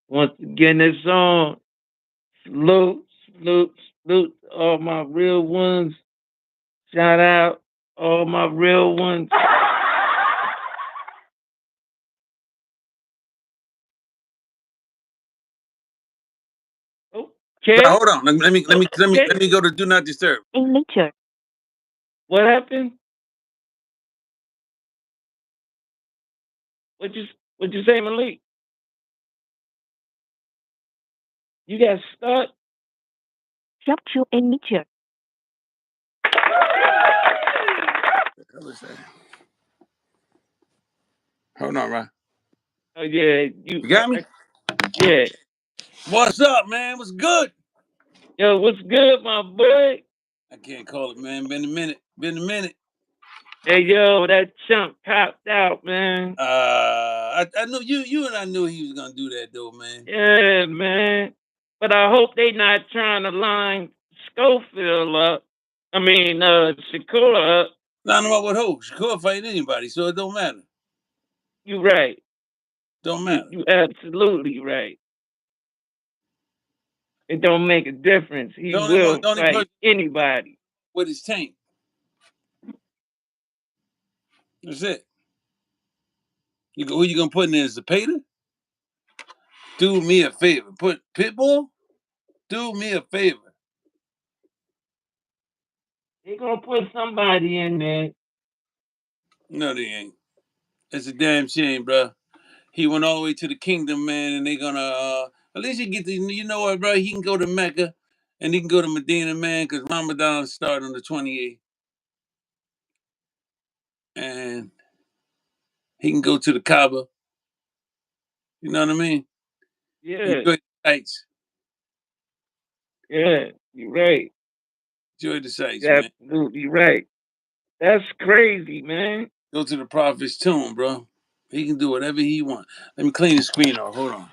Once again, it's on. Salute, salute, salute to all my real ones. Shout out all my real ones. Bro, Okay. hold on. Okay. Let me go to do not disturb. In nature. What happened? What you what you say, Malik? You got stuck? Structure in nature. What was that? Hold on, right? Oh yeah, You got me? yeah. What's up, man? What's good? Yo, what's good, my boy? I can't call it, man. Been a minute. Been a minute. Hey yo, that chump popped out, man. I knew you and I knew he was gonna do that though, man. Yeah, man. But I hope they not trying to line Schofield up. I mean, Shakura up. Line him up with who? She could fight anybody, so it don't matter. You right. Don't You matter. you absolutely right. It don't make a difference. He will The only fight person anybody. with his tank. That's it. Who you gonna put in there? Zapata? Do me a favor. Put Pitbull? Do me a favor. They gonna put somebody in there. No, they ain't. It's a damn shame, bro. He went all the way to the kingdom, man, and they gonna at least he get the you know what, bro? He can go to Mecca and he can go to Medina, man, because Ramadan start on the 28th. And he can go to the Kaaba. You know what I mean? Yeah, Enjoy the sights. yeah. You're right. Enjoy the sights, You're man. absolutely right. That's crazy, man. Go to the prophet's tomb, bro. He can do whatever he wants. Let me clean the screen off. Hold on.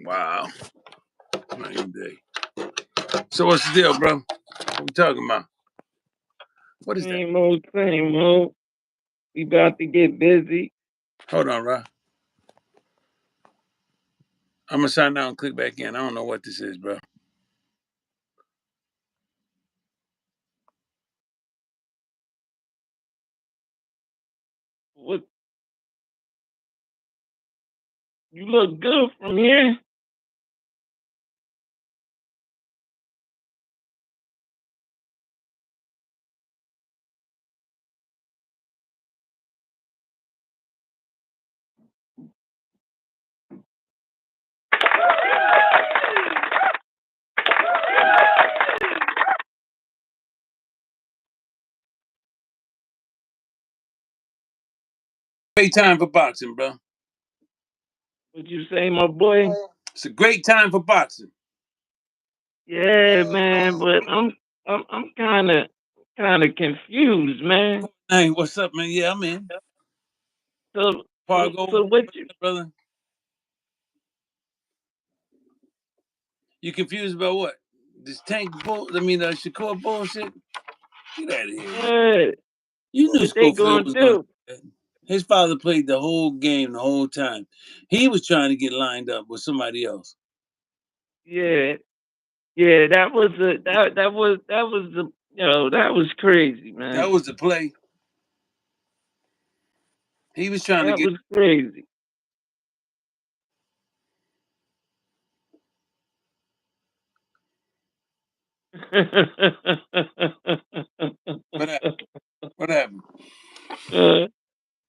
Wow. Nice day. So what's the deal, bro? What we talking about? What is that? Same old, same old. We about to get busy. Hold on, bro. I'm gonna sign out and click back in. I don't know what this is, bro. What you look good from here. Great time for boxing, bro. What you say, my boy? It's a great time for boxing. Yeah, man. But I'm kind of confused, man. Hey, what's up, man? Yeah, I'm in. So Fargo, so what you? brother. You confused about what? This tank bull? I mean, Shakur bullshit. Get out of here, man. Yeah, You knew what they Schofield gonna was gonna do do? that. His father played the whole game the whole time. He was trying to get lined up with somebody else. Yeah, yeah. That was the that was crazy, That man. was the play. He was trying to That get. was crazy. What happened? What happened? uh,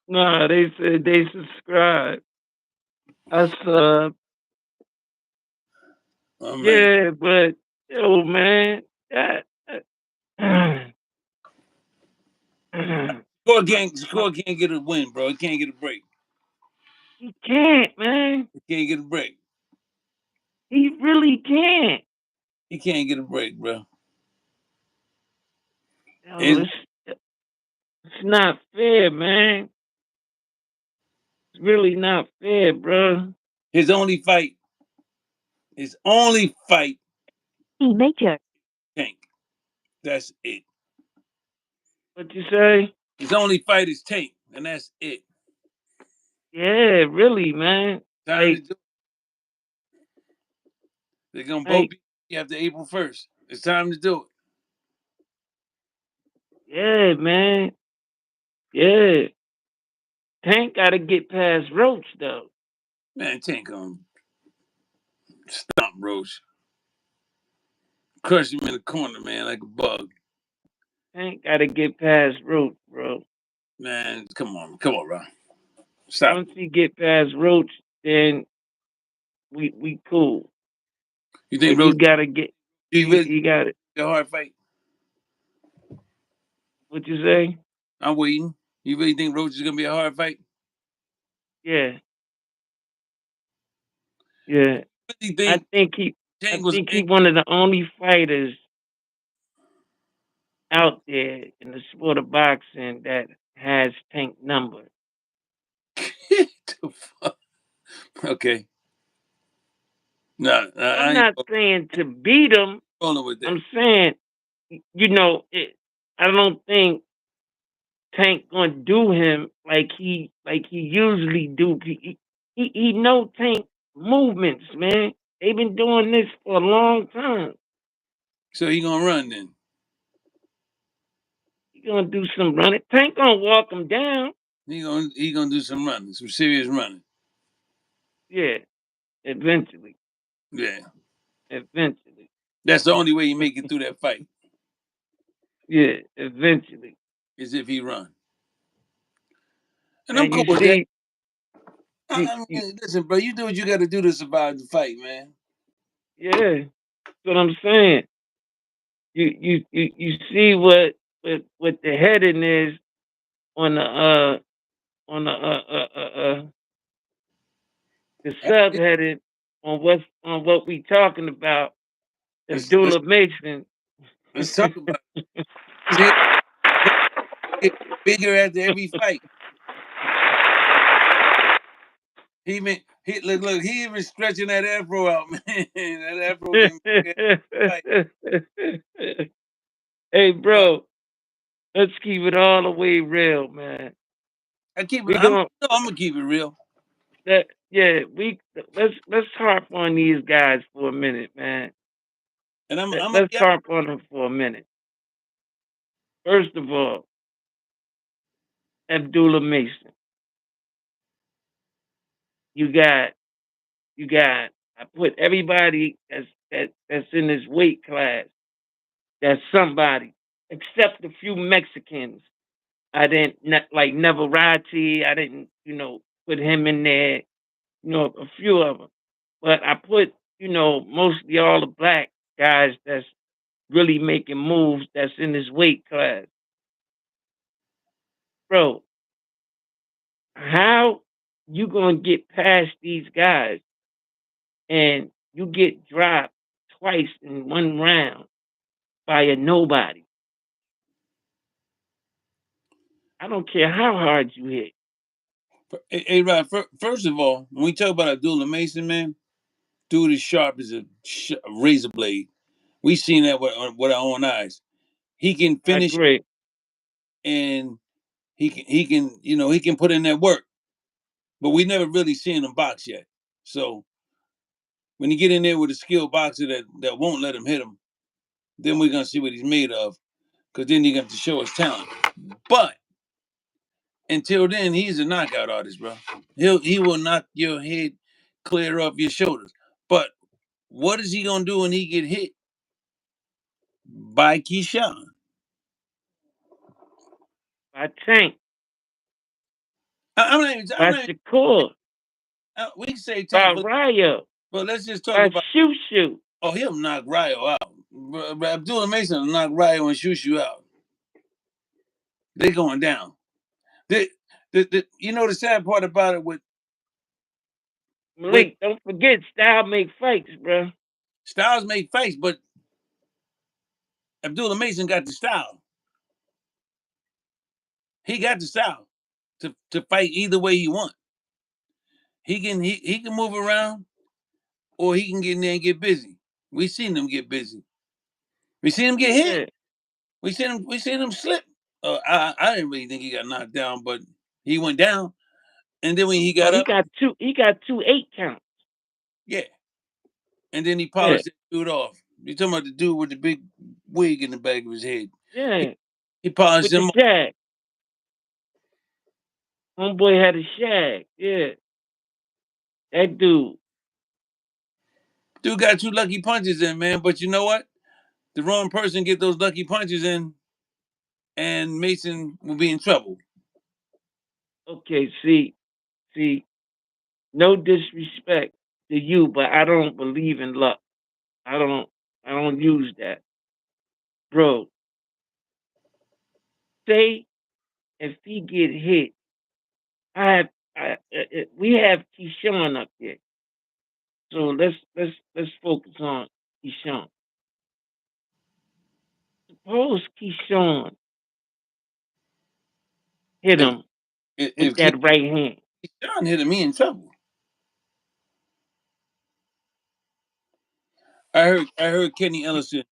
nah, they said they subscribed. I saw. I'm like, Yeah, but yo, man, that. Shakur can't get a win, bro. He can't get a break. he can't, man. He can't get a break. He really can't. He can't get a break, bro. Yo, His it's not fair, man. It's really not fair, bro. his only fight, his only fight E major. Tank. That's it. What you say? His only fight is Tank, and that's it. Yeah, really, man. Time to Like, do it. They're gonna both like, be after April 1st. It's time to do it. yeah, man. Yeah. Tank got to get past Roach though. Man, Tank gonna stomp Roach. Crush him in the corner, man, like a bug. Tank got to get past Roach, bro. Man, come on, bro. Stop Once it. he get past Roach, then we cool. You think But you Roach? gotta get You really you got it. a hard fight? What you say? I'm waiting. You really think Roach is gonna be a hard fight? Yeah, yeah. Really I think think he I Tank was think he one of the only fighters out there in the sport of boxing that has Tank number. the fuck? Okay. No, I'm I ain't not saying to beat him. rolling with that. I'm saying, I don't think Tank gonna do him like he usually do. He know Tank movements, man. They've been doing this for a long time. So he gonna run then. He gonna do some running. Tank gonna walk him down. He gonna do some running, some serious running. Yeah, eventually, Yeah. eventually. That's the only way he make it through that fight Yeah, eventually. is if he run. And I'm And cool you with that. see, you, I you mean, listen, bro, you do what you got to do to survive the fight, man. yeah, that's what I'm saying. You see what the heading is on the subheading on what we talking about. Let's let's Abdullah Mason. let's talk about it. His head get bigger after every fight. He look he even stretching that afro out, man. That afro getting bigger every fight. Hey, But bro, let's keep it all the way real, man. I keep it. We going I'm gonna keep it real. that yeah. We let's harp on these guys for a minute, man. And I'm gonna Let's be harp on them for a minute. First of all, Abdullah Mason. You got you got. I put everybody that's in this weight class. That's somebody, except a few Mexicans. I didn't like Neverati. I didn't put him in there. A few of them, but I put mostly all the black guys that's really making moves. That's in this weight class, bro. How you gonna get past these guys and you get dropped twice in one round by a nobody? I don't care how hard you hit. Hey, right. First of all, when we talk about Abdullah Mason, man, dude is sharp as a razor blade. We seen that with our own eyes. He can I finish agree. and he can put in that work. But we never really seen him box yet. So when you get in there with a skilled boxer that won't let him hit him, then we're gonna see what he's made of. Because then he's going to show his talent. But until then, he's a knockout artist, bro. He will knock your head clear off your shoulders. But what is he gonna do when he get hit by Keyshawn? By Tank, I'm not even. I'm by not. Shakur, We can say by Tank, Ryo, but let's just talk by about. Shoo Shoo. Oh, he'll knock Ryo out. Abdullah Mason will knock Ryo and shoot you out. They're going down. They, you know the sad part about it with Malik, don't forget style make fights, bro. Styles make fights, but Abdullah Mason got the style. He got the style to fight either way he want. He can move around or he can get in there and get busy. We seen him get busy. We seen him get hit. Yeah. We seen him slip. I didn't really think he got knocked down, but he went down. And then when he Oh, got up, he got two 8 counts. yeah. And then he Yeah. polished that dude off. You talking about the dude with the big wig in the back of his head? He, Yeah. he polished With the him off. shag. Homeboy had a shag. Yeah. That dude. Dude got two lucky punches in, man. But you know what? The wrong person get those lucky punches in, and Mason will be in trouble. Okay, see, no disrespect to you, but I don't believe in luck. I don't I don't use that. Bro, say if he get hit, I have we have Keyshawn up there. So let's focus on Keyshawn. Suppose Keyshawn hit If him with if that right hand. Keyshawn hit him, he in trouble. I heard Kenny Ellison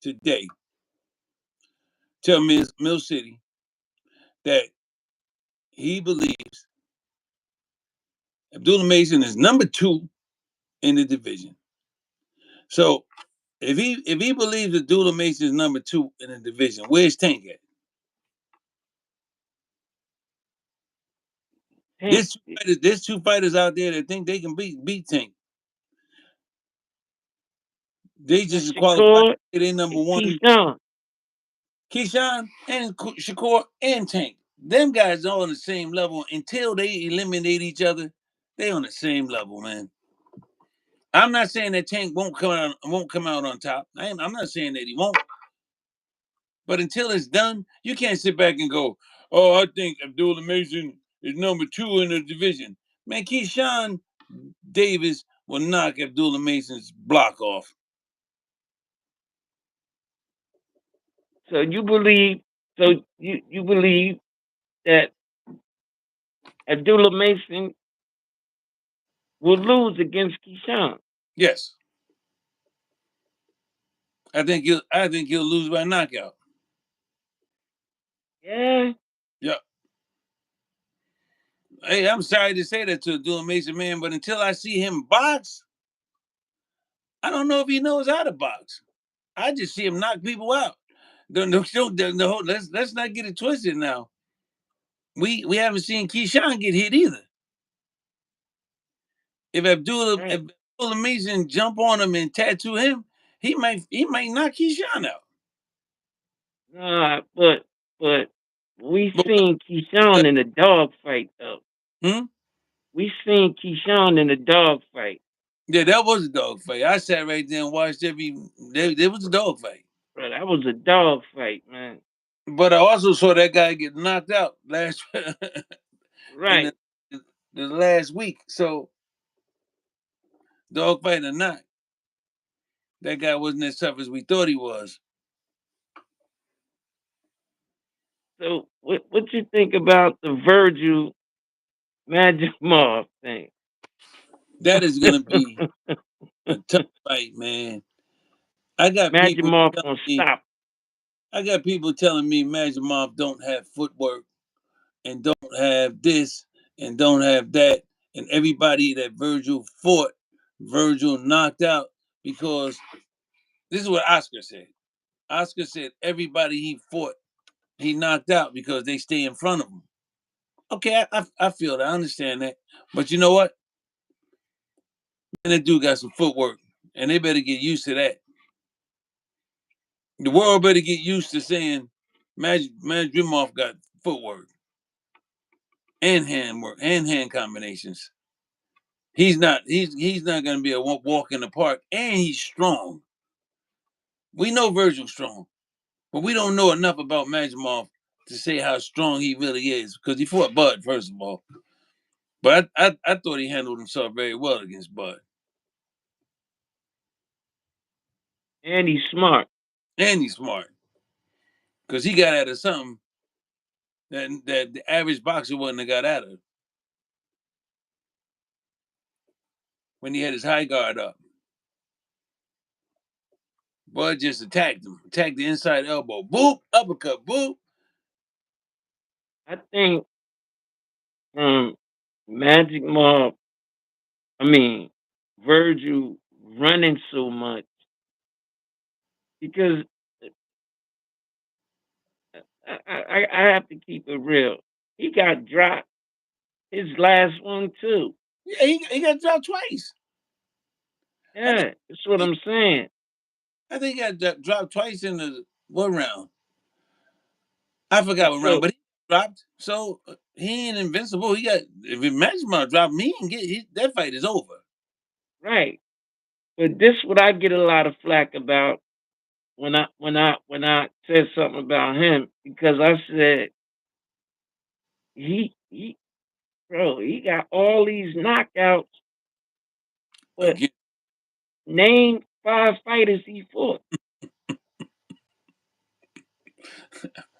today tell Mill City that he believes Abdullah Mason is number 2 in the division. So if he believes Abdullah Mason is number 2 in the division, where's Tank at? Tank, There's two fighters out there that think they can beat Tank. They now just qualified. Shakur They number and 1. Keyshawn. Keyshawn and Shakur and Tank. Them guys are all on the same level until they eliminate each other. They on the same level, man. I'm not saying that Tank won't come out on top. I'm not saying that he won't. But until it's done, you can't sit back and go, "Oh, I think Abdullah Mason is number 2 in the division." Man, Keyshawn Davis will knock Abdullah Mason's block off. So you believe that Abdullah Mason will lose against Keyshawn. Yes, I think he'll lose by knockout. Yeah. Yeah. Hey, I'm sorry to say that to Abdullah Mason, man, but until I see him box, I don't know if he knows how to box. I just see him knock people out. Let's not get it twisted now. We haven't seen Keyshawn get hit either. If Abdullah Right. if Abdullah Mason jump on him and tattoo him, he might knock Keyshawn out. Nah, but we But seen Keyshawn in a dog fight though. hmm? We seen Keyshawn in a dog fight. Yeah, that was a dog fight. I sat right there and watched every. There was a dog fight. Bro, that was a dog fight, man. But I also saw that guy get knocked out last in Right. the last week. So dog fight or not, that guy wasn't as tough as we thought he was. So what you think about the Virgil Magic Moth thing? That is gonna be a tough fight, man. I got Magic people Moth telling gonna me stop. I got people telling me Majimov don't have footwork and don't have this and don't have that. And everybody that Virgil fought, Virgil knocked out because this is what Oscar said. Oscar said everybody he fought, he knocked out because they stay in front of him. Okay, I feel that. I understand that. But you know what? Man, that dude got some footwork, and they better get used to that. The world better get used to saying Majimov got footwork and hand work and hand combinations. He's not going to be a walk in the park, and he's strong. We know Virgil's strong, but we don't know enough about Majimov to say how strong he really is because he fought Bud first of all. But I thought he handled himself very well against Bud, And he's smart. and he's smart because he got out of something that the average boxer wouldn't have got out of when he had his high guard up. Bud just attacked him. Attacked the inside elbow. Boop, uppercut, boop. I think Magic Mob, I mean Virgil running so much because I have to keep it real. He got dropped his last one too. Yeah, he got dropped twice. I think Yeah, that's what he, I'm saying. I think he got dropped twice in the what round? I forgot what round, So but he dropped. So he ain't invincible. He got if Magic drop me and that fight is over. right, but this what I get a lot of flack about when I said something about him because I said he bro he got all these knockouts, but Again, name 5 fighters he fought.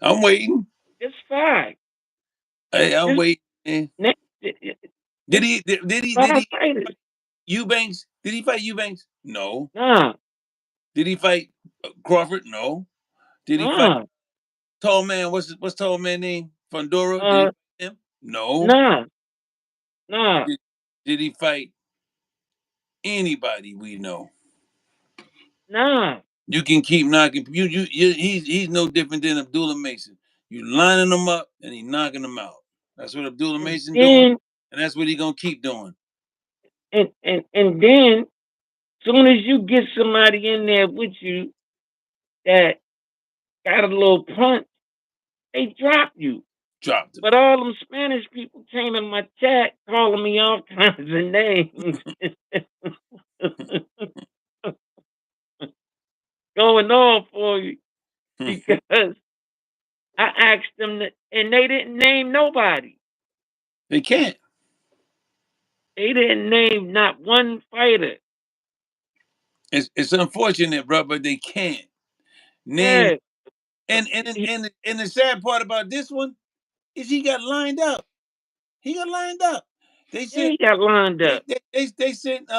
I'm waiting. Just 5. Hey, I'm Just waiting. Man. name Did just he? Did five he fighters. fight Eubanks? Did he fight Eubanks? No. Nah, Did he fight Crawford? No. Did he fight nah, tall man? What's tall man name? Fundora? Did he uh, fight him? No. nah, nah, Did, did he fight anybody we know? nah. You can keep knocking. He's no different than Abdullah Mason. You lining them up and he knocking them out. That's what Abdullah And Mason doing, then and that's what he gonna keep doing. and then soon as you get somebody in there with you that got a little punch, they drop you. Dropped him. But all them Spanish people came in my chat calling me all kinds of names. Going off for you because I asked them that, and they didn't name nobody. They can't. They didn't name not one fighter. It's unfortunate, bro, but they can't name. Yeah, And the sad part about this one is he got lined up. He got lined up. They yeah, sent he got lined they up. they, they sent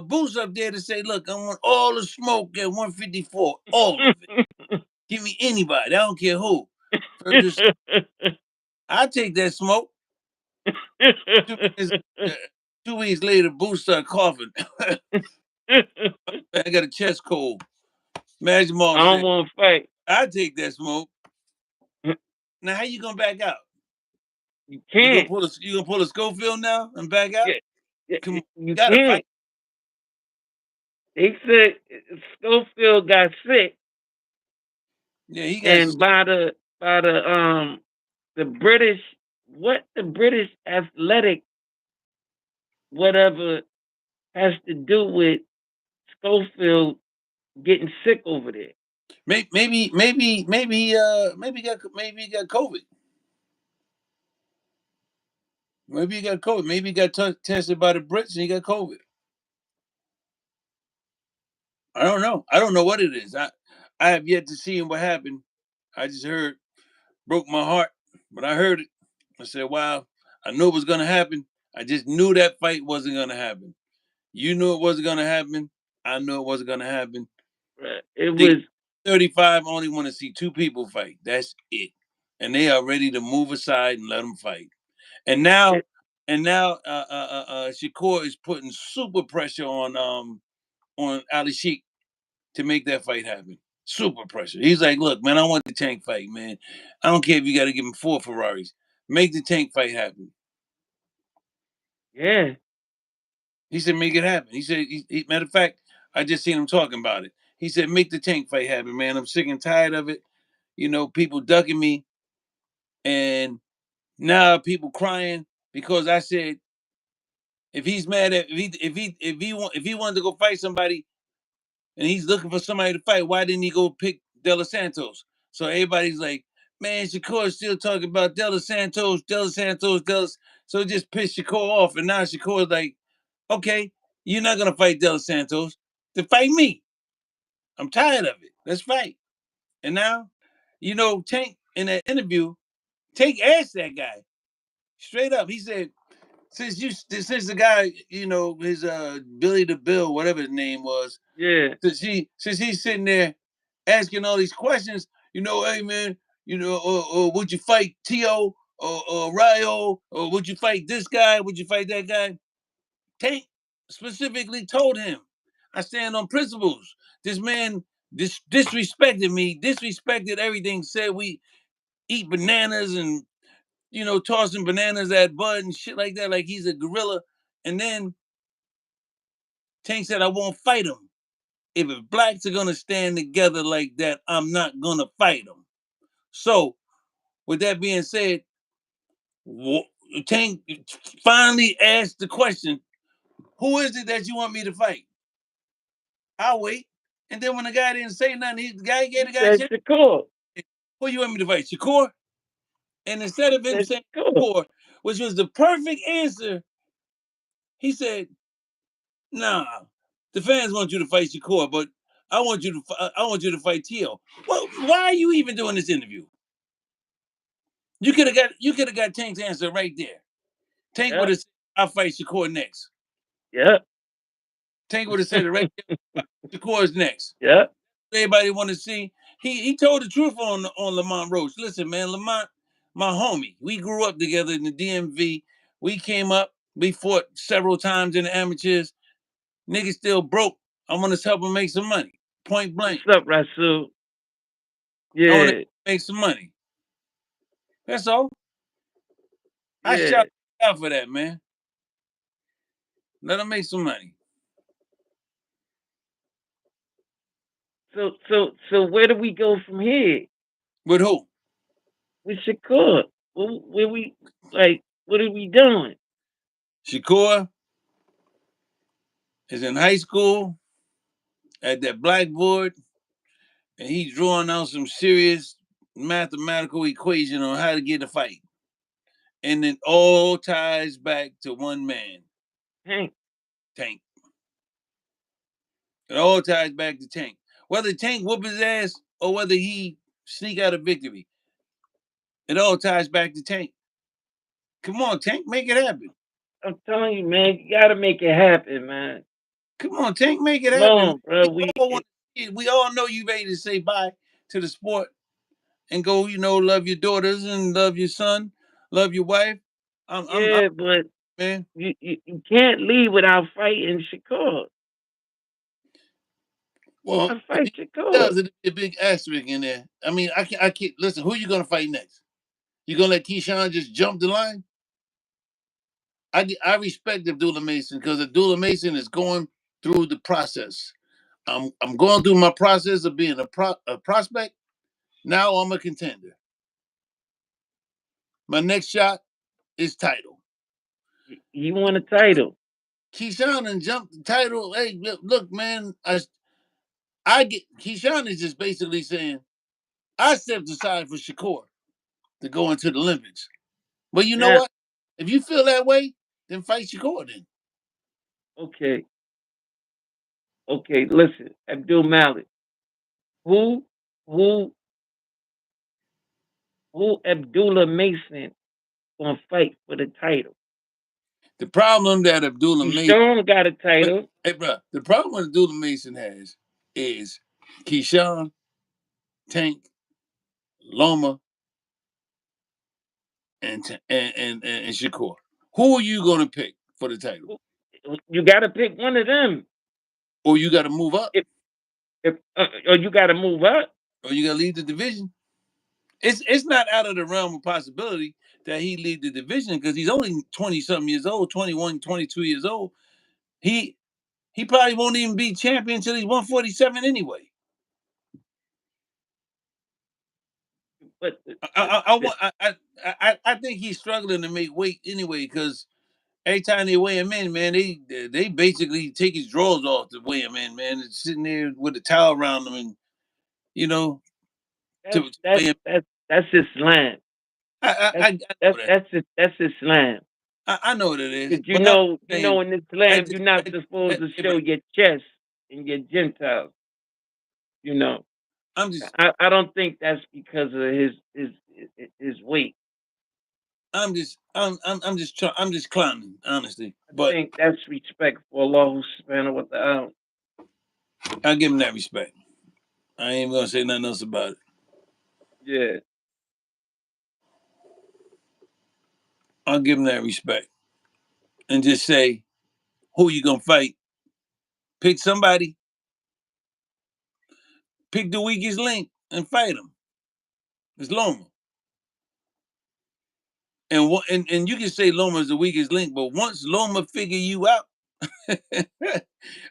Boots up there to say, look, I want all the smoke at 154, all of it. Give me anybody. I don't care who. Fergus, I take that smoke. 2 weeks, uh, 2 weeks later, Boots start coughing. I got a chest cold. Magic I Mall don't said, want to fight. I take that smoke. Now how you gonna back out? You You gonna can't. pull a Schofield now and back out? Yeah, yeah, Come on, you you gotta fight. can't. They said Schofield got sick, Yeah, he got and by the British, what the British athletic whatever has to do with Schofield getting sick over there. maybe he got COVID. Maybe he got COVID. Maybe he got tested by the Brits and he got COVID. I don't know. I don't know what it is. I have yet to see what happened. I just heard broke my heart, but I heard it. I said, "Wow, I knew it was gonna happen. I just knew that fight wasn't gonna happen. You knew it wasn't gonna happen. I knew it wasn't gonna happen. It They was 35 only want to see two people fight. That's it, and they are ready to move aside and let them fight. And now, it, Shakur is putting super pressure on Ali Sheik to make that fight happen. Super pressure. He's like, look, man, I want the tank fight, man. I don't care if you got to give him 4 Ferraris. Make the tank fight happen. yeah, He said, make it happen. He said, matter of fact, I just seen him talking about it. He said, make the tank fight happen, man. I'm sick and tired of it. You know, people ducking me, and now people crying because I said if he's mad at if he wanted to go fight somebody and he's looking for somebody to fight, why didn't he go pick De Los Santos? So everybody's like, man, Shakur's still talking about De Los Santos, De Los Santos, De Los. So it just pissed Shakur off, and now Shakur's like, okay, you're not gonna fight De Los Santos, then fight me. I'm tired of it. Let's fight. And now, Tank in that interview, Tank asked that guy straight up. He said, since the guy, his Billy the Bill, whatever his name was, Yeah. Since he's sitting there asking all these questions, hey man, would you fight Tio or Ryo, or would you fight this guy? Would you fight that guy? Tank specifically told him, I stand on principles. This man disrespected me, disrespected everything, said we eat bananas and tossing bananas at Bud and shit like that, like he's a gorilla. And then Tank said, I won't fight him. If blacks are gonna stand together like that, I'm not gonna fight them. So, with that being said, Tank finally asked the question, "Who is it that you want me to fight?" I'll wait. And then when the guy didn't say nothing, the guy gave He the guy a said chance. Shakur. Who you want me to fight, Shakur? And instead He of him said saying Shakur. Shakur, which was the perfect answer, he said, "Nah, the fans want you to fight Shakur, but I want you to fight Tio." Well, why are you even doing this interview? You could have got Tank's answer right there. Tank would Yep. have said, "I'll fight Shakur next." Yep. Tank would have said it right there. Shakur's next. Yep. Everybody want to see. He told the truth on Lamont Roach. Listen, man, Lamont, my homie. We grew up together in the DMV. We came up. We fought several times in the amateurs. Nigga still broke. I want to help him make some money. Point What's blank. up, Rasul? I want to Yeah. make some money. That's all. I Yeah. shout out for that, man. Let him make some money. So where do we go from here? With who? With Shakur. Where we like? What are we doing? Shakur is in high school at that blackboard, and he's drawing out some serious mathematical equation on how to get a fight. And it all ties back to one man, Tank. Tank. It all ties back to Tank. Whether Tank whoop his ass or whether he sneak out a victory, it all ties back to Tank. Come on, Tank, make it happen. I'm telling you, man, you gotta make it happen, man. Come on, Tank, make it Come happen. on, bro. We all want to see it. We all know you ready to say bye to the sport and go, love your daughters and love your son, love your wife. I'm Yeah, but man. you can't leave without fighting Shakur. Well, I if fight he Shakur. does, it'll be a big asterisk in there. I mean, I can't listen. Who you gonna fight next? You gonna let Keyshawn just jump the line? I respect Abdullah Mason because Abdullah Mason is going through the process. I'm going through my process of being a prospect. Now I'm a contender. My next shot is title. He won a title. Keyshawn and jumped the title. Hey, look, man. I get Keyshawn is just basically saying I stepped aside for Shakur to go into the Olympics. But you know Now, what? If you feel that way, then fight Shakur then. okay, okay. Listen, Abdul Malik. Who, who, who? Abdullah Mason gonna fight for the title? The problem that Abdullah Mason, Keyshawn got a title. hey, bro, the problem that Abdullah Mason has is Keyshawn, Tank, Loma, and Shakur. Who are you going to pick for the title? You got to pick one of them. Or you got to move up? Or you got to move up. Or you got to leave the division? It's not out of the realm of possibility that he leave the division because he's only 20 something years old, 21, 22 years old. He probably won't even be champion until he's 147 anyway. But I think he's struggling to make weight anyway because every time they weigh him in, man, they basically take his drawers off to weigh him in, man. It's sitting there with a towel around him and you know that's to that's weigh him. that's that's Islam. I know that. That's Islam. I know what it is, Because but I'm you saying know, in Islam, at, you're not at, supposed to hey, bro, show your chest and your Gentiles. You know, I'm just I don't think that's because of his weight. I'm just clowning, honestly. I But think that's respect for Allah subhanahu wa ta'ala. I give him that respect. I ain't even gonna say nothing else about it. Yeah. I'll give him that respect and just say, who you gonna fight? Pick somebody. Pick the weakest link and fight him. It's Loma. And you can say Loma is the weakest link, but once Loma figure you out,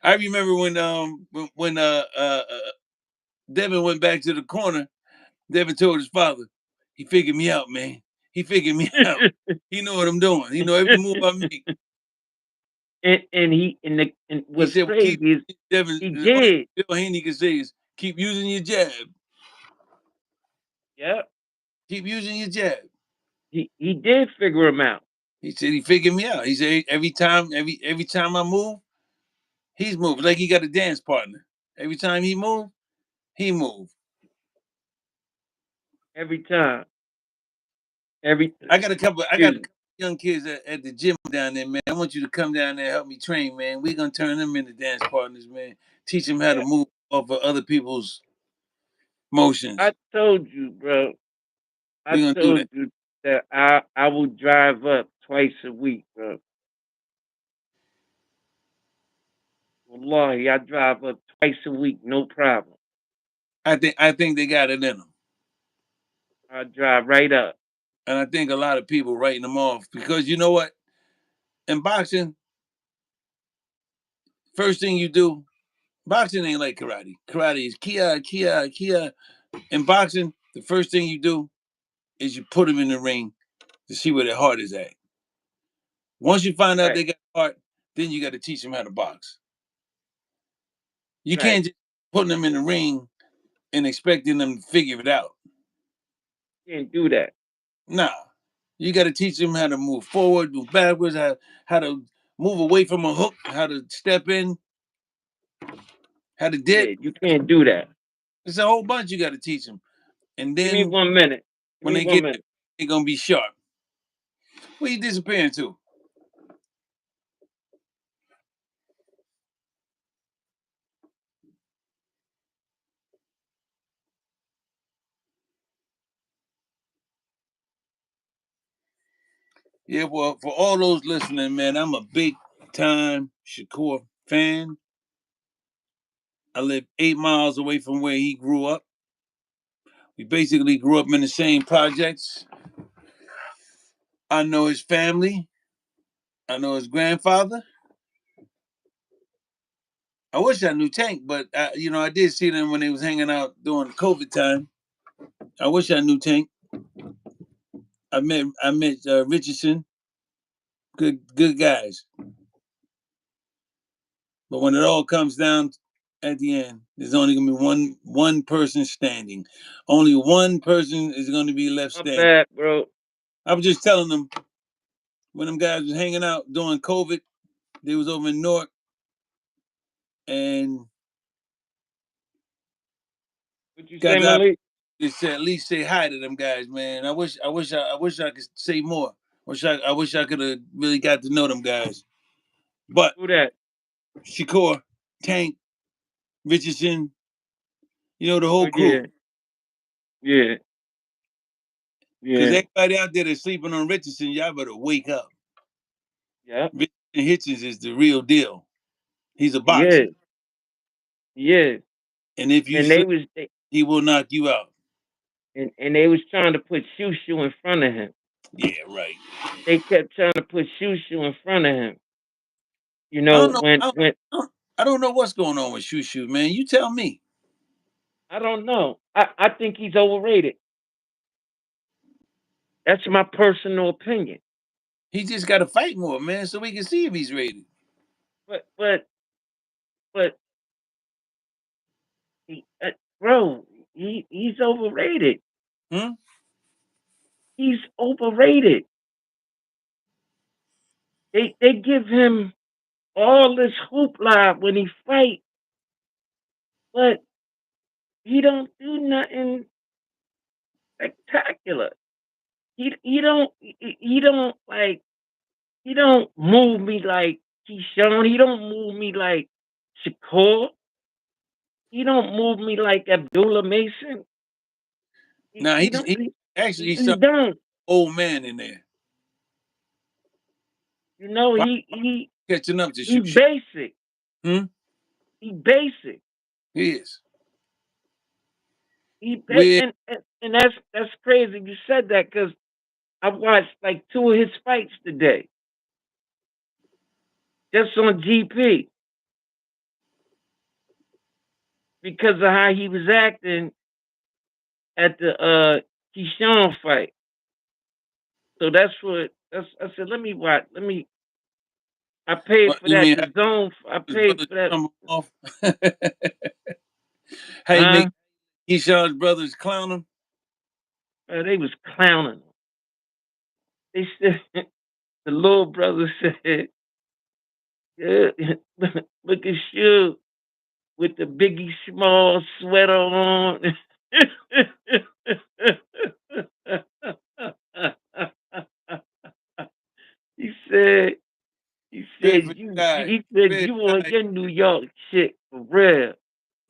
I remember when Devin went back to the corner. Devin told his father, "He figured me out, man. He figured me out. He know what I'm doing. He know every move I make." And He what's said, well, "Keep crazy is Devin. he The only did. Bill Haney can say is keep using your jab. Yeah. Keep using your jab." He did figure him out. He said he figured me out. He said every time I move, he's moving. Like he got a dance partner. Every time he move. Every time. Every I got a couple excuse young kids at the gym down there, man. I want you to come down there and help me train, man. We're gonna turn them into dance partners, man. Teach them how to me. move off of other people's I motions. told you, bro. I We're gonna do that. told you that I will drive up twice a week, bro. Wallahi, I drive up twice a week, no problem. I think they got it in them. I drive right up. And I think a lot of people writing them off because you know what? In boxing, first thing you do, boxing ain't like karate. Karate is kia, kia, kia. In boxing, the first thing you do is you put them in the ring to see where their heart is at. Once you find out Right, they got heart, then you got to teach them how to box. You right. can't just put them in the ring and expecting them to figure it out. Can't do that. Nah, you got to teach them how to move forward, move backwards, how to move away from a hook, how to step in, how to dip. Yeah, you can't do that. It's a whole bunch you got to teach them. And Give me then 1 minute. Give when me they one get there, minute. they're gonna be sharp. Where you disappearing to? Yeah, well, for all those listening, man, I'm a big time Shakur fan. I live 8 miles away from where he grew up. We basically grew up in the same projects. I know his family. I know his grandfather. I wish I knew Tank, but I did see them when they was hanging out during COVID time. I wish I knew Tank. I met Richardson. Good guys. But when it all comes down at the end, there's only gonna be one person standing. Only one person is gonna be left My standing. bad, bro. I was just telling them when them guys was hanging out during COVID, they was over in Newark, and What you say, got the Malik? opportunity to at least say hi to them guys, man. I wish I could say more. I wish I could have really got to know them guys. But Who that? Shakur, Tank, Richardson, the Oh whole crew. yeah, yeah, Because yeah, everybody out there that's sleeping on Richardson, y'all better wake up. yeah. Richardson Hitchens is the real deal. He's a He boxer. is. He is. And if you And they sleep, was they, he will knock you out. and they was trying to put Shushu in front of him. Yeah, right. They kept trying to put Shushu in front of him. You I know, don't know. I don't know what's going on with Shoo Shoo, man. You tell me. I don't know. I think he's overrated. That's my personal opinion. He just got to fight more, man, so we can see if he's rated. But but but bro, he's overrated. Hmm? He's overrated. They give him all this hoopla when he fight, but he don't do nothing spectacular. He don't move me like Keyshawn. He don't move me like Shakur. he don't move me like Abdullah Mason. He, Now he don't. he actually he's He some don't. old man in there. You know, Probably he catching up to he shoot shit. basic. Hmm? He basic. He is. We And that's crazy. You said that because I watched like two of his fights today, just on GP because of how he was acting at the Keyshawn fight. So that's what that's. I said, let me watch. Let me. I paid for you that. mean how The zone. I his paid brothers for that. come off? How you Huh? make Keyshawn's brothers clown him? They was clowning. They said the little brother said, yeah, "Look at you with the Biggie Small sweater on." he said, he said Favorite you. guy. He said Favorite you on guy. your New York shit for real.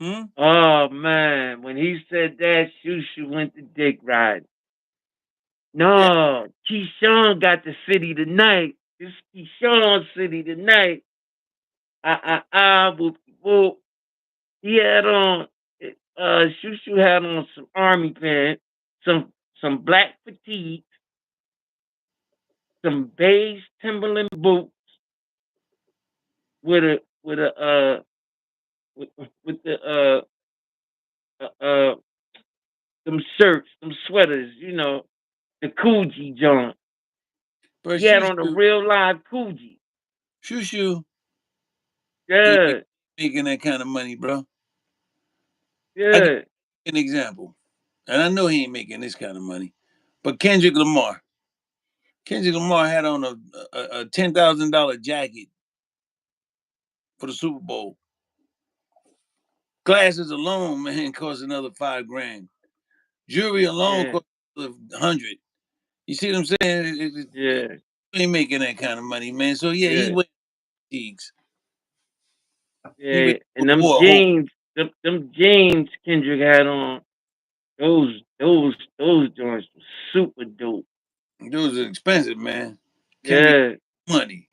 Hmm? Oh man, when he said that, Shushu went to dick riding. Yeah. No, Keyshawn got the city tonight. This Keyshawn city tonight. Whoop, whoop. He had on, Shushu had on some army pants, some black fatigue, some beige Timberland boots with a with the uh them shirts, them sweaters, the Coogee joint. But He had on a real live Coogee. Shushu ain't Good, making that kind of money, bro. I give good. you an example. And I know he ain't making this kind of money. But Kendrick Lamar. Kendrick Lamar had on a $10,000 jacket for the Super Bowl. Glasses alone, man, cost another 5 grand. Jewelry alone Yeah, cost another 100. You see what I'm saying? yeah, He ain't making that kind of money, man. So yeah, he yeah, wears fatigues. He yeah. And them wore a whole. jeans, them jeans Kendrick had on, those joints were super dope. Those are expensive, man. Kendrick Yeah, money.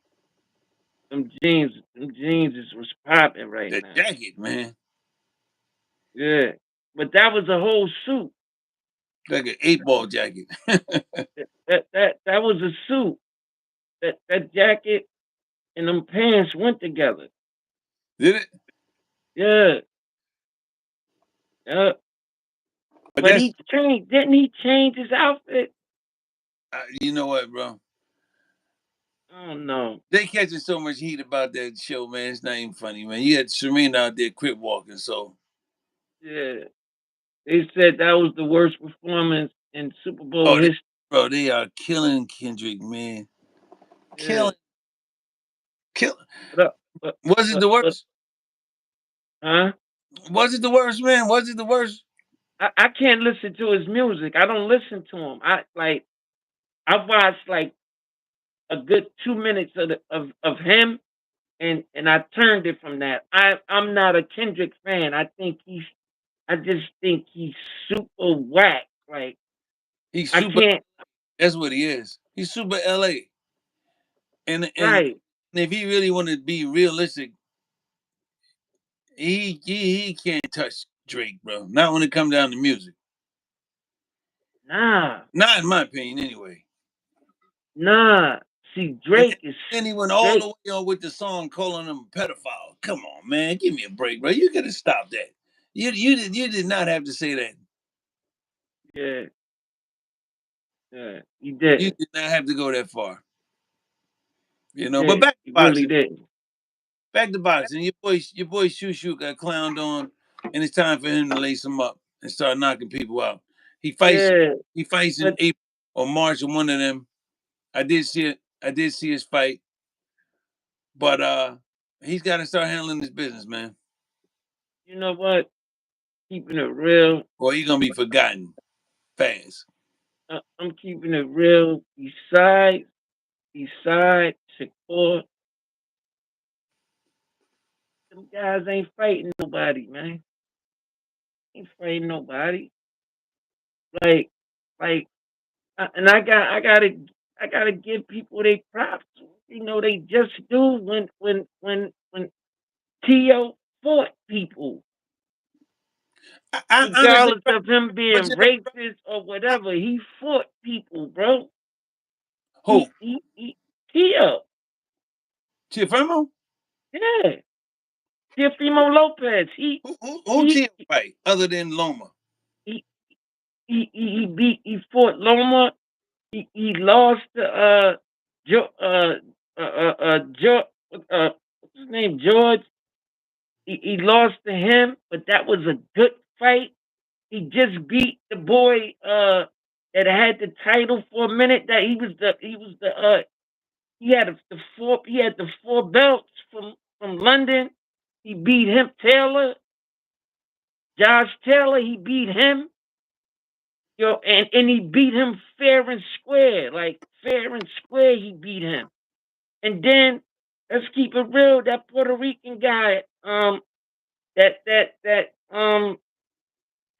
them jeans was popping right That now. jacket, man. Yeah, but that was a whole suit. Like an 8 ball jacket. That was a suit. That jacket and them pants went together. Did it? Yeah, yeah. But But that's he changed. Didn't he change his outfit? you know what, bro? I don't know. They catching so much heat about that show, man. It's not even funny, man. You had Serena out there crip walking, so Yeah, they said that was the worst performance in Super Bowl oh, history. they are killing Kendrick, man. Yeah, Killing, killing. but, but, Was it the but worst? huh? Was it the worst, man? Was it the worst? I can't listen to his music. I don't listen to him. I watched like a good 2 minutes of him, and I turned it from that. I'm not a Kendrick fan. I just think he's super whack. Like He's I super. can't. That's what he is. He's super LA. And Right? if he really wanted to be realistic, he can't touch Drake, bro. Not when it comes down to music. Nah, Not in my opinion, anyway. nah. See, And Drake is then he went all the Drake. way on with the song calling him a pedophile. Come on, man, give me a break, bro. You gotta stop that. You did not have to say that. Yeah, yeah. He You didn't. did not have to go that far. He But didn't. back to He really boxing. didn't. Back to boxing. Your boy Shoo Shoo got clowned on, and it's time for him to lace him up and start knocking people out. He fights. Yeah, He fights in but April or March, or one of them. I did see it. I did see his fight, but he's got to start handling his business, man, you know what? Keeping it real. or he's gonna be forgotten fast. I'm keeping it real. Beside Shakur, them guys ain't fighting nobody, man. Ain't fighting nobody. Like, like, and I gotta give people their props. You know, they just do when Tio fought people, I understand, regardless of him but being you know, racist or whatever. He fought people, bro. who? He Tio, Chiafemo? yeah, Teofimo Lopez. Who He Tia fight other than Loma? he he fought Loma. He lost to jo, what's his name, George. He lost to him, but that was a good fight. He just beat the boy that had the title for a minute. That he had the four belts from London. He beat him, Taylor, Josh Taylor. He beat him, yo, and he beat him fair and square, like fair and square. He beat him, and then let's keep it real. That Puerto Rican guy, that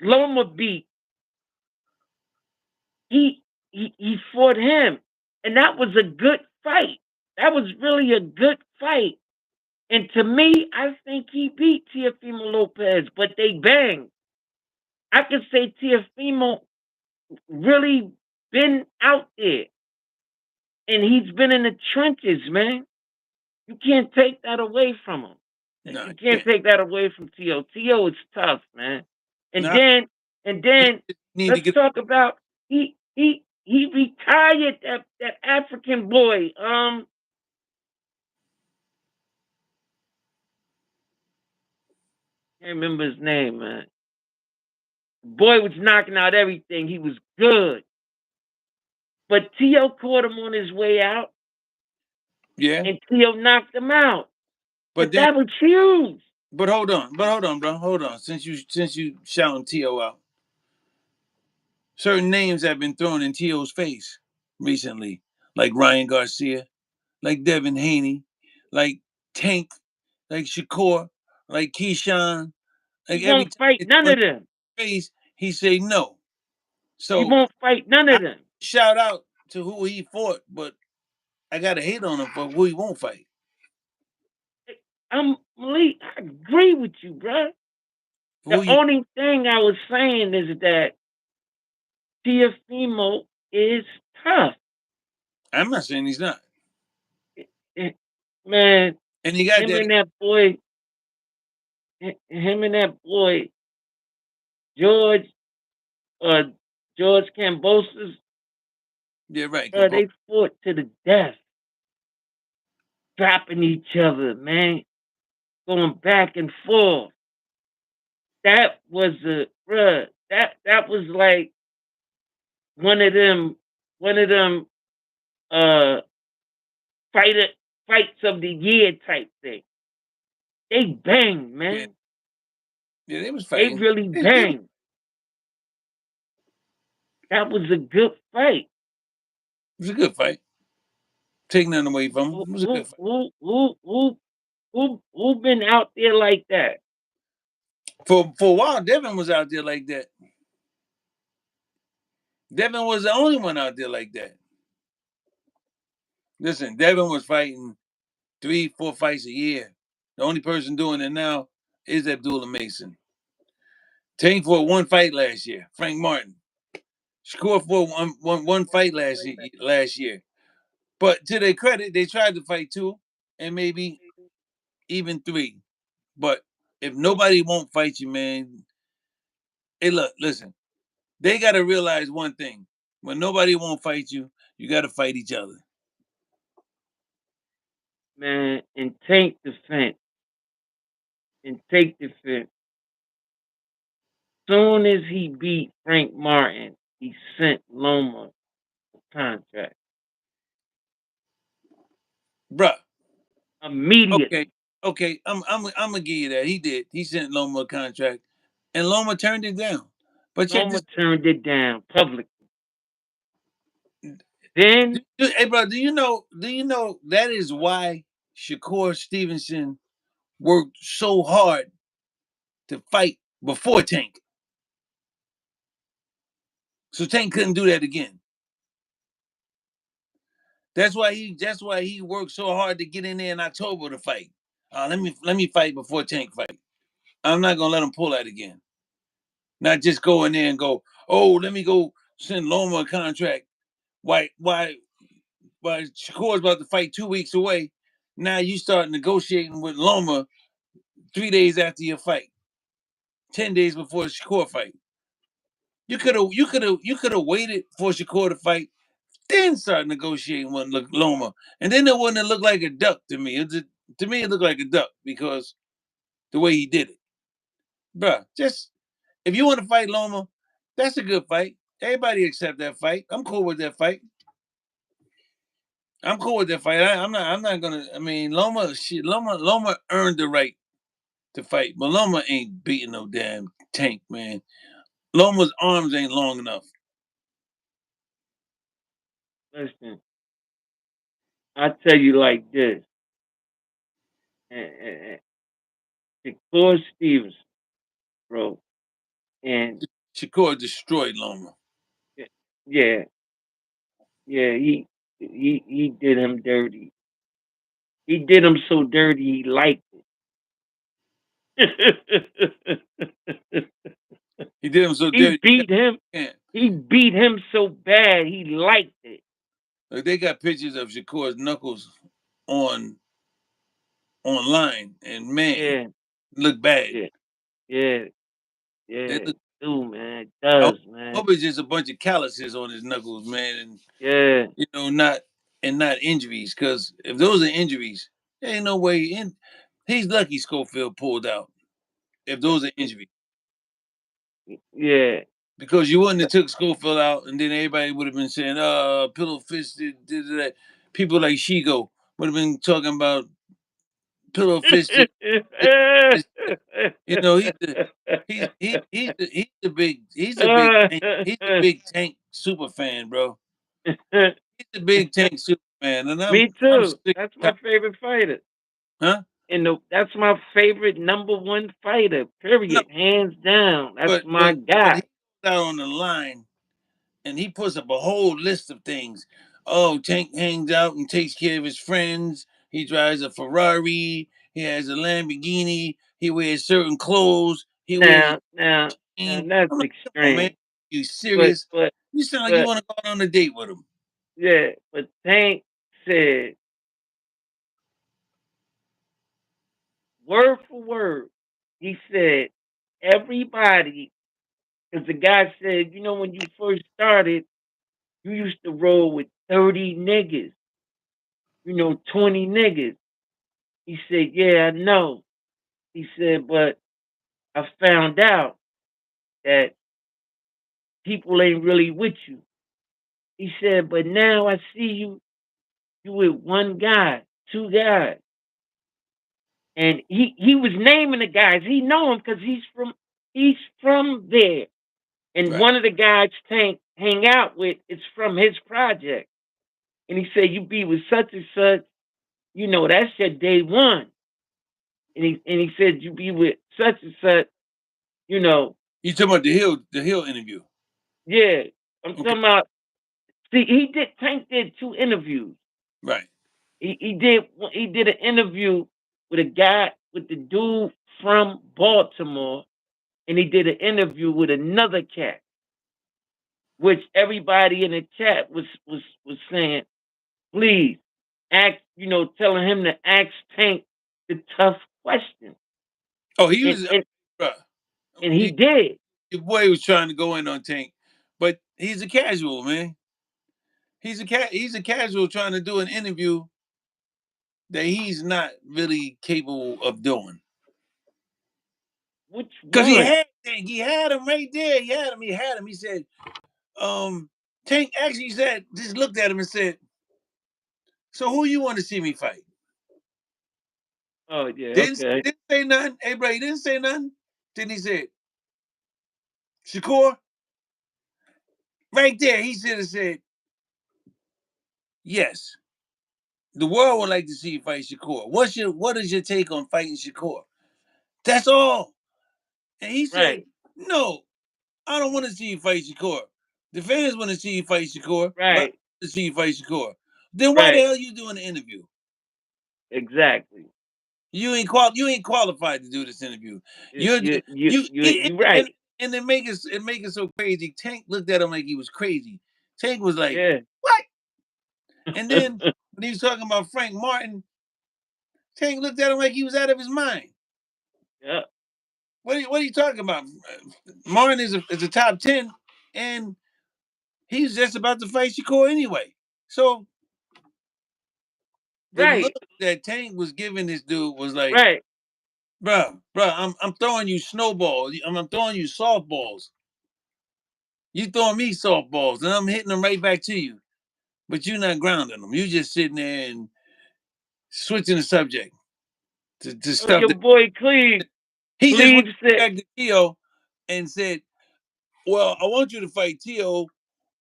Loma beat. He fought him, and that was a good fight. That was really a good fight. And to me, I think he beat Teofimo Lopez, but they banged. I could say Teofimo really been out there, and he's been in the trenches, man. You can't take that away from him. No, You you can't can't. take that away from Tio. Tio is tough, man. And No, then and he then need to let's get. talk about he retired that African boy. Can't remember his name, man. The boy was knocking out everything. He was good. But Tio caught him on his way out, Yeah, and Tio knocked him out. but But then, that was huge. but hold on, bro, hold on. Since you shouting T.O. out, certain names have been thrown in T.O.'s face recently, like Ryan Garcia, like Devin Haney, like Tank, like Shakur, like Keyshawn. He Like every won't time fight they none throw in of them. his face, he say no. He So won't fight none I of them. shout out to who he fought, but I gotta hate on him for who he won't fight. Malik, I agree with you, bro. For The who you, only thing I was saying is that Tiafimo is tough. I'm not saying he's not, Eh, Man, and he got him that. and that boy, him and that boy, George, uh, George Cambosis, Yeah, right. Composed. they fought to the death, dropping each other, man, going back and forth. That was that was like one of them, one of them, uh, fighter fights of the year type thing. They bang, Yeah, man. yeah, they was They fighting. really They was, bang. That was a good fight. it was a good fight. Take nothing away from him. Who It was a who good fight. who who who who been out there like that? For a while, Devin was out there like that. Devin was the only one out there like that. Listen, Devin was fighting 3, 4 fights a year. The only person doing it now is Abdullah Mason. Tank for one fight last year. Frank Martin. Scored for one fight last year. But to their credit, they tried to fight two and maybe even three. But if nobody won't fight you, man, hey, look, listen, they got to realize one thing. When nobody won't fight you, you got to fight each other. Man, and take defense. And take defense. Soon as he beat Frank Martin, he sent Loma a contract. Bruh, okay, Immediately. okay, I'm gonna give you that. He did. He sent Loma a contract, and Loma turned it down. But check Loma this. turned it down publicly. Then Hey, bro, do you know? Do you know that is why Shakur Stevenson worked so hard to fight before Tank? So Tank couldn't do that again. That's why he worked so hard to get in there in October to fight. Let me fight before Tank fight. I'm not gonna let him pull that again. Not just go in there and go, oh, let me go send Loma a contract. Why Shakur's about to fight 2 weeks away. Now you start negotiating with Loma 3 days after your fight, 10 days before the Shakur fight. You could have waited for Shakur to fight, then start negotiating with Loma, and then it wouldn't have looked like a duck to me. To me, it looked like a duck because the way he did it, bruh. Just if you want to fight Loma, that's a good fight. Everybody accept that fight. I'm cool with that fight. I'm cool with that fight. I'm not. I'm not gonna. I mean, Loma earned the right to fight, but Loma ain't beating no damn Tank, man. Loma's arms ain't long enough. Listen, I tell you like this. And Shakur Stevens, bro, and Shakur destroyed Loma. yeah, yeah, he did him dirty. He did him so dirty he liked it. He did him so he dirty. beat him. Yeah. He beat him so bad he liked it. Like they got pictures of Shakur's knuckles on online, and man, Yeah, look bad. yeah, yeah, They yeah. look. Do man, it I does hope, man. hope it's just a bunch of calluses on his knuckles, man, and Yeah. not injuries. Because if those are injuries, there ain't no way. He's lucky Schofield pulled out. If those are injuries, Yeah. because you wouldn't have took Schofield out, and then everybody would have been saying, pillow fisted, did that. People like Shigo would have been talking about pillow fisted. You know, he's the big tank super fan, bro. He's the big tank super fan, and I'm Me I'm too. sick That's and my tired. favorite fighter. Huh? And that's my favorite number one fighter. No, Period. Hands down. That's but my but but guy. he goes out on the line and he puts up a whole list of things. Oh, Tank hangs out and takes care of his friends. He drives a Ferrari. He has a Lamborghini. He wears certain clothes. He wears a Now chain. that's I'm like, come on, man. extreme. You But serious? but You sound like you but want to go out on a date with him. yeah, but Tank said word for word, he said everybody, because the guy said, when you first started, you used to roll with 30 niggas, 20 niggas. He said, yeah, I know. He said, but I found out that people ain't really with you. He said, but now I see you with one guy, two guys. And he was naming the guys. He know him because he's from there. And Right. one of the guys Tank hang out with is from his project. And he said, you be with such and such, that's your day one. And he said, you be with such and such, you know, You talking about the Hill interview? yeah. I'm Okay. talking about. See, Tank did two interviews. Right. He did an interview with a guy with the dude from Baltimore, and he did an interview with another cat, which everybody in the chat was saying, please ask, telling him to ask Tank the tough question, Oh, he and was, and bruh. and he did. Your boy was trying to go in on Tank, but he's a casual, man. He's a casual trying to do an interview that he's not really capable of doing. Which Cause one? He had him right there. He had him. He said, Tank actually said, just looked at him and said, so who you want to see me fight? Oh yeah, okay. Didn't say nothing. Hey bro, he didn't say nothing. Then he said, Shakur, right there, he should have said, yes. The world would like to see you fight Shakur. What is your take on fighting Shakur? That's all. And he said, Right. no, I don't want to see you fight Shakur. The fans want to see you fight Shakur. Right? Right. To see you fight Shakur. Then why the Right. hell you doing the interview? Exactly. You ain't qualified to do this interview. You You're you you you you you right. and it make it so crazy. Tank looked at him like he was crazy. Tank was like, Yeah. "What?" And then when he was talking about Frank Martin, Tank looked at him like he was out of his mind. Yeah. What are you talking about? Martin is a top 10, and he's just about to fight Shakur anyway. So the look Right. that Tank was giving this dude was like, Right. I'm throwing you snowballs. I'm throwing you softballs. You throwing me softballs, and I'm hitting them right back to you. But you're not grounding them. You just sitting there and switching the subject to Oh, stuff your that boy Cleve. he just went Cleve said, back to Tio and said, "Well, I want you to fight Tio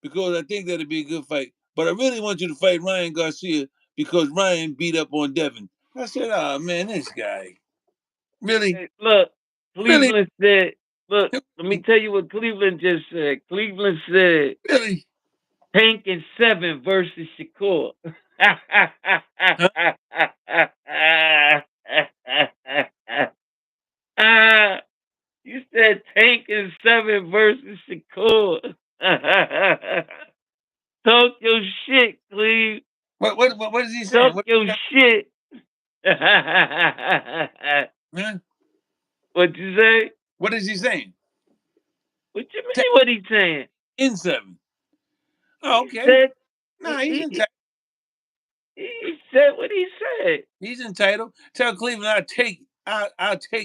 because I think that'd be a good fight. But I really want you to fight Ryan Garcia because Ryan beat up on Devin." I said, "Oh man, this guy really, hey, look, really, Cleveland said, look, let me tell you what Cleveland just said. Cleveland said really." Tank and 7 versus Shakur. Huh? You said Tank and 7 versus Shakur. Talk your shit, Cleve. What is he saying? Talk your shit. Huh? What you say? What is he saying? What you mean? What he saying? In 7. Oh, He okay. said Nah, he, he, he said what he said. he's entitled. Tell Cleveland I'll take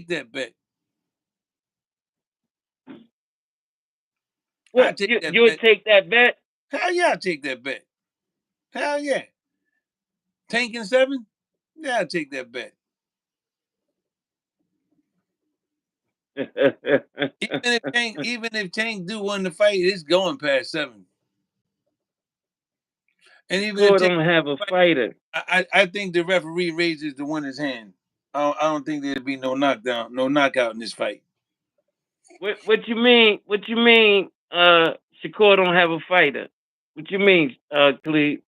that bet. I What take that you would bet. take that bet? Hell yeah, I'll take that bet. Hell yeah. Tank in 7? Yeah, I'll take that bet. Even if Tank do win the fight, it's going past 7. And even if Shakur Tank don't have a fight, fighter. I think the referee raises the winner's hand. I don't think there'd be no knockdown, no knockout in this fight. What you mean? What you mean? Shakur don't have a fighter. What you mean, Cleve?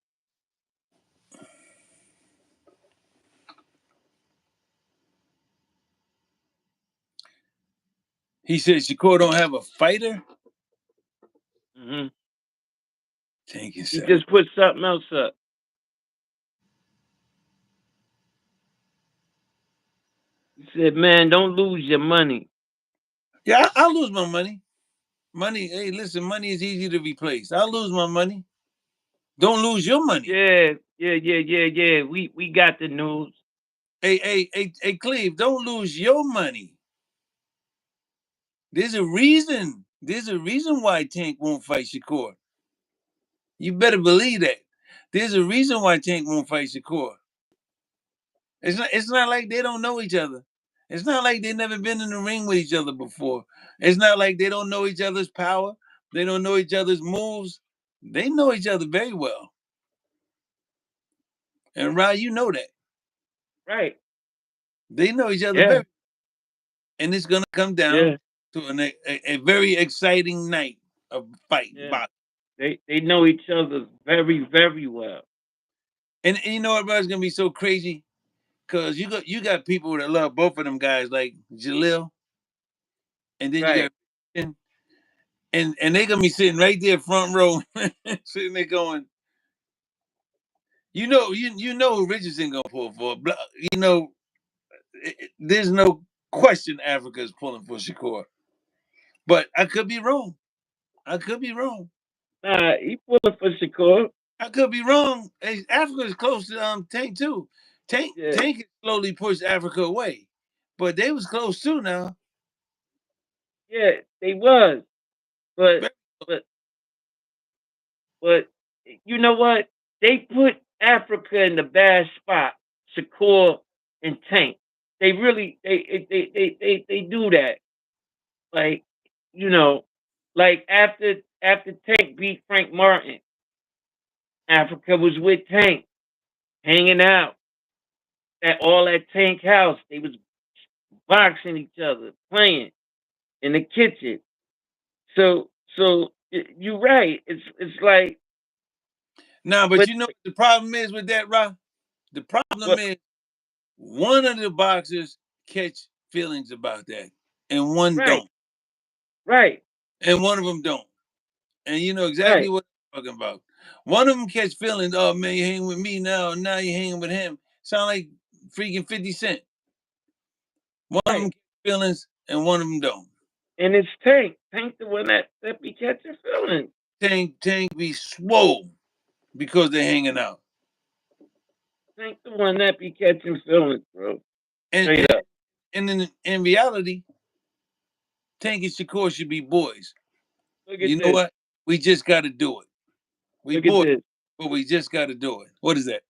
He said Shakur don't have a fighter. Mm-hmm. Tank in He 7. just put something else up. He said, "Man, don't lose your money." Yeah, I'll lose my money. Money, hey, listen, money is easy to replace. I'll lose my money. Don't lose your money. Yeah. We got the news. Hey, Cleve, don't lose your money. There's a reason. There's a reason why Tank won't fight Shakur. You better believe that. There's a reason why Tank won't fight Shakur. It's not like they don't know each other. It's not like they've never been in the ring with each other before. It's not like they don't know each other's power. They don't know each other's moves. They know each other very well. And Ryan, you know that. Right. They know each other Yeah. very, and it's gonna come down Yeah. to a very exciting night of fight Yeah. boxing. They know each other very well. And you know what, bro? It's gonna be so crazy because you got people that love both of them guys, like Jalil, and then you Right. got and they gonna be sitting right there front row, sitting there going, you know who Richardson gonna pull for. You know, there's no question Africa is pulling for Shakur, but I could be wrong. I could be wrong. Nah, he pulling for Shakur. I could be wrong. Hey, Africa is close to Tank too. Yeah. Tank has slowly pushed Africa away, but they was close too now. Yeah, they was. But Very but but you know what? They put Africa in the bad spot. Shakur and Tank. They really they do that. Like, you know, like after Tank beat Frank Martin, Africa was with Tank, hanging out at Tank house. They was boxing each other, playing in the kitchen. So You're right. It's like, Nah, but but you know what the problem is with that, Ra? The problem but is one of the boxers catch feelings about that, and one right, don't, right, and one of them don't. And you know exactly right, what I'm talking about. One of them catch feelings. Oh man, you hanging with me now. Now you hanging with him. Sound like freaking 50 Cent. One of them right. catch feelings, and one of them don't. And it's Tank. Tank the one that be catching feelings. Tank be swole because they're hanging out. Tank the one that be catching feelings, bro. And Straight and, up. and in reality, Tank and Shakur should be boys. Look at You know this. what? We just got to do it. We Look at boys, this. but we just got to do it. What is that?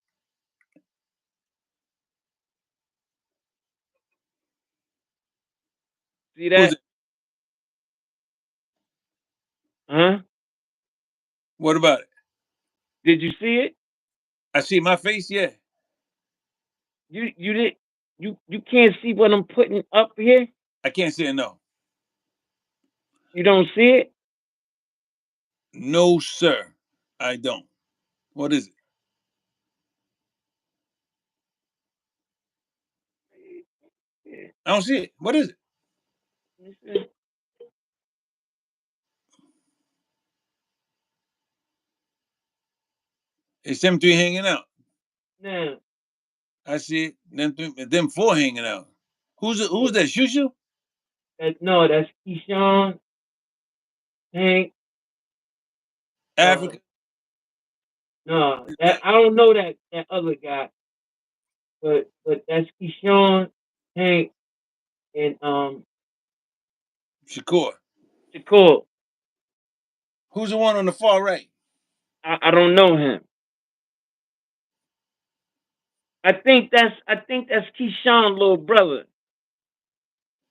See Who's that? it? Huh? What about it? Did you see it? I see my face. Yeah, You did you can't see what I'm putting up here? I can't say no. You don't see it? No, sir, I don't. What is it? Yeah. I don't see it. What is it? Let me see. It's them three hanging out. Now, I see it. Them four hanging out. Who's that? Shushu? no, that's Keyshawn, Hank. Africa? No, that I don't know that other guy, but that's Keyshawn, Hank, and Shakur. Shakur. Who's the one on the far right? I don't know him. I think that's Keyshawn little brother.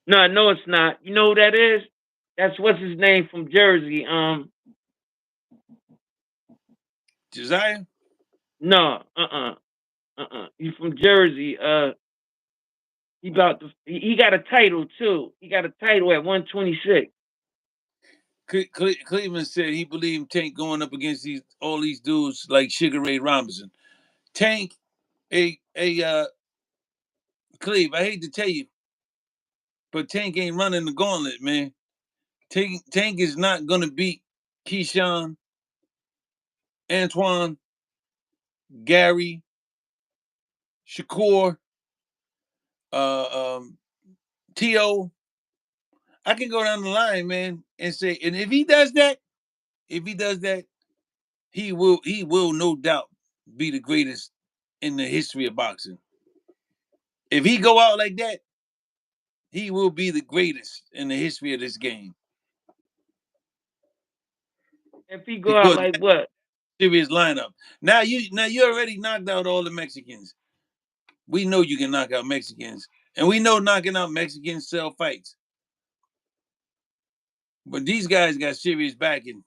No, it's not. You know who that is? That's what's his name from Jersey. Josiah? No, He's from Jersey. He got a title too. He got a title at 126. Cleveland said he believed Tank going up against all these dudes like Sugar Ray Robinson. Tank, Cleve, I hate to tell you, but Tank ain't running the gauntlet, man. Tank is not gonna beat Keyshawn, Antoine, Gary, Shakur, uh, um, T.O. I can go down the line, man, and say, and if he does that, he will no doubt be the greatest in the history of boxing. If he go out like that, he will be the greatest in the history of this game If he go out because like that's what? a serious lineup. Now you already knocked out all the Mexicans. We know you can knock out Mexicans, and we know knocking out Mexicans sell fights. But these guys got serious backing.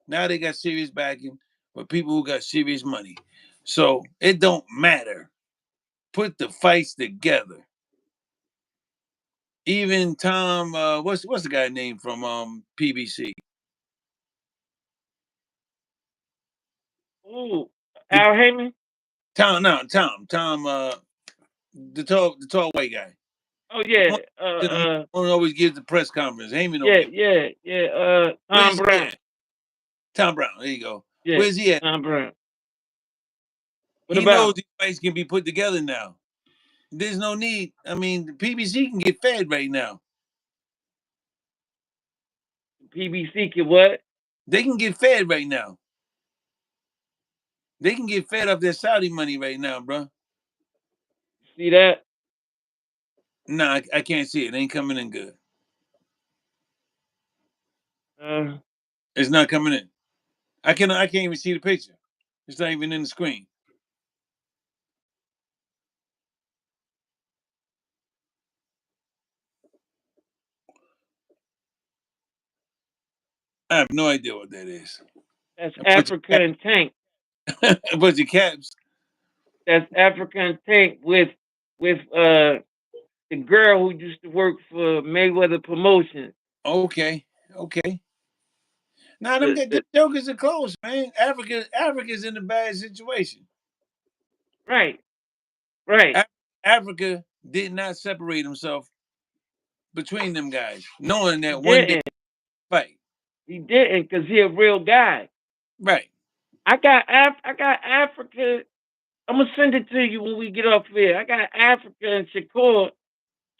Now they got serious backing for people who got serious money. So it don't matter. Put the fights together. Even Tom, what's the guy name from PBC? Ooh, The Al Heyman. Tom, no, Tom, the tall white guy. Oh The yeah. one who always gives the press conference. Heyman don't Yeah, give. yeah, yeah. Tom Where's he Brown. at? Tom Brown. There you go. Yeah, Where's he at? Tom Brown. What He knows about these fights can be put together now. There's no need. I mean, the PBC can get fed right now. PBC? Can what? They can get fed right now. They can get fed off their Saudi money right now, bro. See that? Nah, I can't see it. It ain't coming in good. Uh, It's not coming in. I can't even see the picture. It's not even in the screen. I have no idea what that is. that's A bunch of Africa caps. and Tank. A bunch of caps. That's Africa and Tank with the girl who used to work for Mayweather Promotions. Okay, okay. Now them The, get them the, jokers are close, man. Africa's in a bad situation. right, right. Africa did not separate himself between them guys, knowing He that one day didn't. fight. He didn't because he a real guy. Right. I got Africa. I'm gonna send it to you when we get off here. I got Africa and Shakur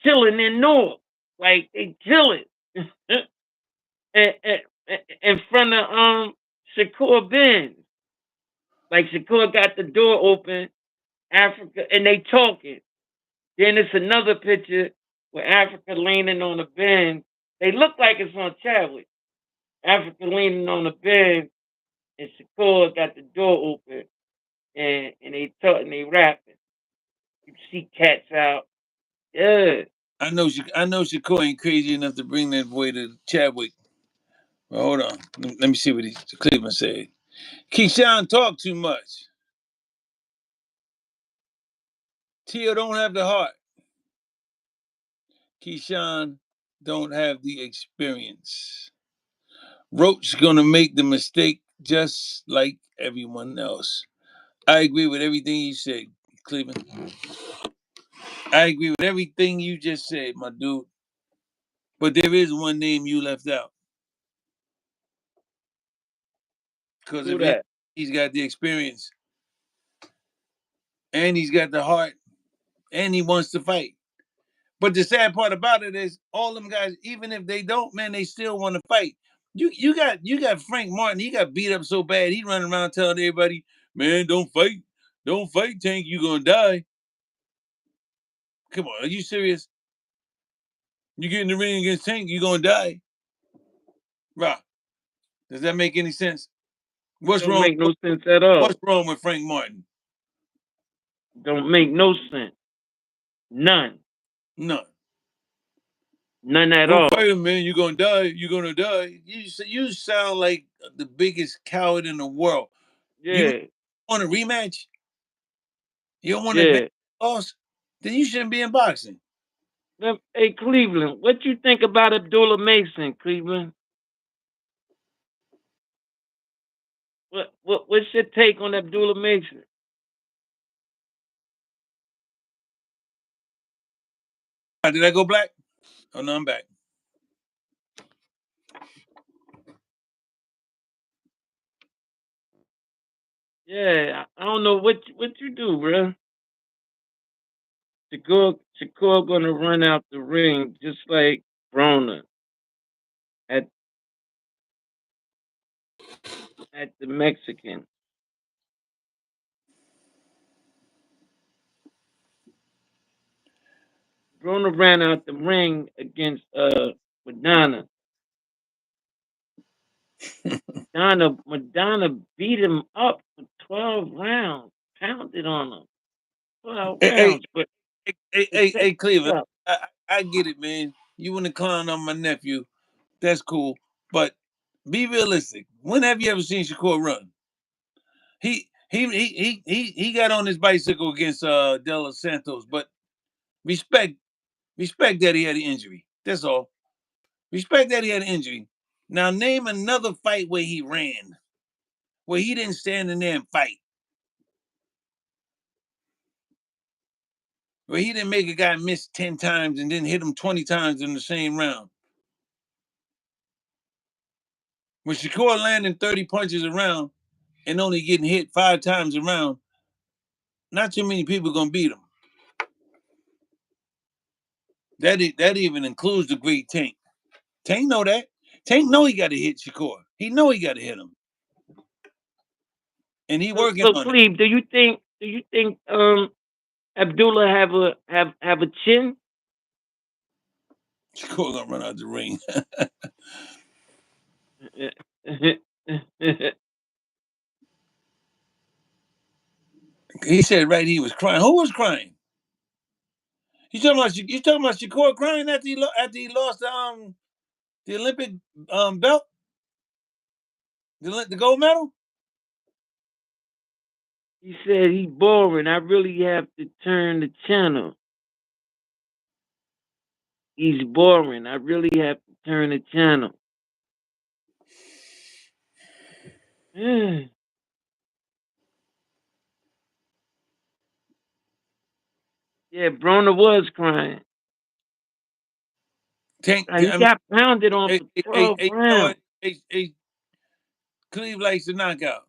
chilling in North, like they chilling in front of Shakur Benz. Like Shakur got the door open, Africa, and they talking. Then it's another picture with Africa leaning on the Benz. They look like it's on Chadwick. Africa leaning on the Benz, and Shakur got the door open, and they talking, they rapping. You see cats out. Yeah. I know Shakur ain't crazy enough to bring that boy to Chadwick. Well, hold on. Let me see what Cleveland said. Keyshawn talk too much. Tio don't have the heart. Keyshawn don't have the experience. Roach gonna make the mistake just like everyone else. I agree with everything you said, Cleveland. I agree with everything you just said, my dude. But there is one name you left out. Because Do if that. he's got the experience and he's got the heart and he wants to fight. But the sad part about it is all them guys, even if they don't, man, they still want to fight. You got Frank Martin, he got beat up so bad, he running around telling everybody, man, don't fight. Don't fight, Tank, you gonna die. Come on, are you serious? You get in the ring against Tank, you gonna die. Right. Does that make any sense? What's Don't wrong? make no sense at all. What's wrong with Frank Martin? Don't make no sense. None. None. None at Don't all. fight him, man. You're gonna die. You're gonna die. You sound like the biggest coward in the world. You Yeah. want a rematch? You don't want to admit Yeah. loss? Then you shouldn't be in boxing. Hey, Cleveland, what you think about Abdullah Mason, Cleveland? What's your take on Abdullah Mason? Did I go black? Oh no, I'm back. Yeah, I don't know what you do, bro. Shakur gonna run out the ring just like Brona at at the Mexican. Brona ran out the ring against Madonna. Madonna beat him up for 12 rounds, pounded on him. 12 Hey, hey, rounds, but to set hey, you Cleveland. up. I get it, man. You want to clown on my nephew? That's cool, but be realistic. When have you ever seen Shakur run? He got on his bicycle against De Los Santos, but respect respect that he had an injury. That's all. Respect that he had an injury. Now name another fight where he ran, where he didn't stand in there and fight, where he didn't make a guy miss 10 times and then hit him 20 times in the same round. When Shakur landing 30 punches a round and only getting hit 5 times a round, not too many people gonna beat him. That even includes the great Tank. Tank know that. Tank know he got to hit Shakur. He know he got to hit him, and he working So on it. Cleve, do you think Abdullah have a chin? Shakur gonna run out the ring. He said right he was crying. Who was crying? You talking about Shakur crying after after he lost the Olympic belt, the gold medal? He said he boring. I really have to turn the channel. He's boring. I really have to turn the channel. Mm. Yeah, Broner was crying. Tank, He I mean, got pounded on for 12 you know rounds. what? Cleve likes the knockout.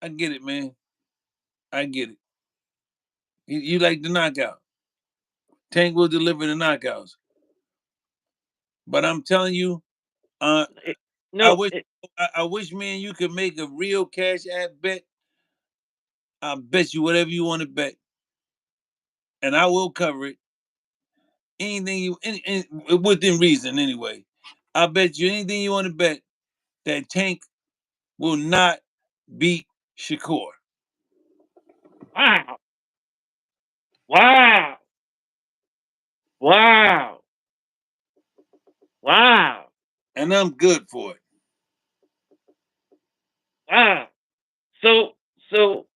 I get it, man. I get it. You like the knockout. Tank will deliver the knockouts. But I'm telling you, uh, It- I no, wish it, I wish me and you could make a real cash app bet. I'll bet you whatever you want to bet, and I will cover it. Anything within reason, anyway. I bet you anything you want to bet that Tank will not beat Shakur. wow, wow, wow, wow, And I'm good for it. wow. So, so,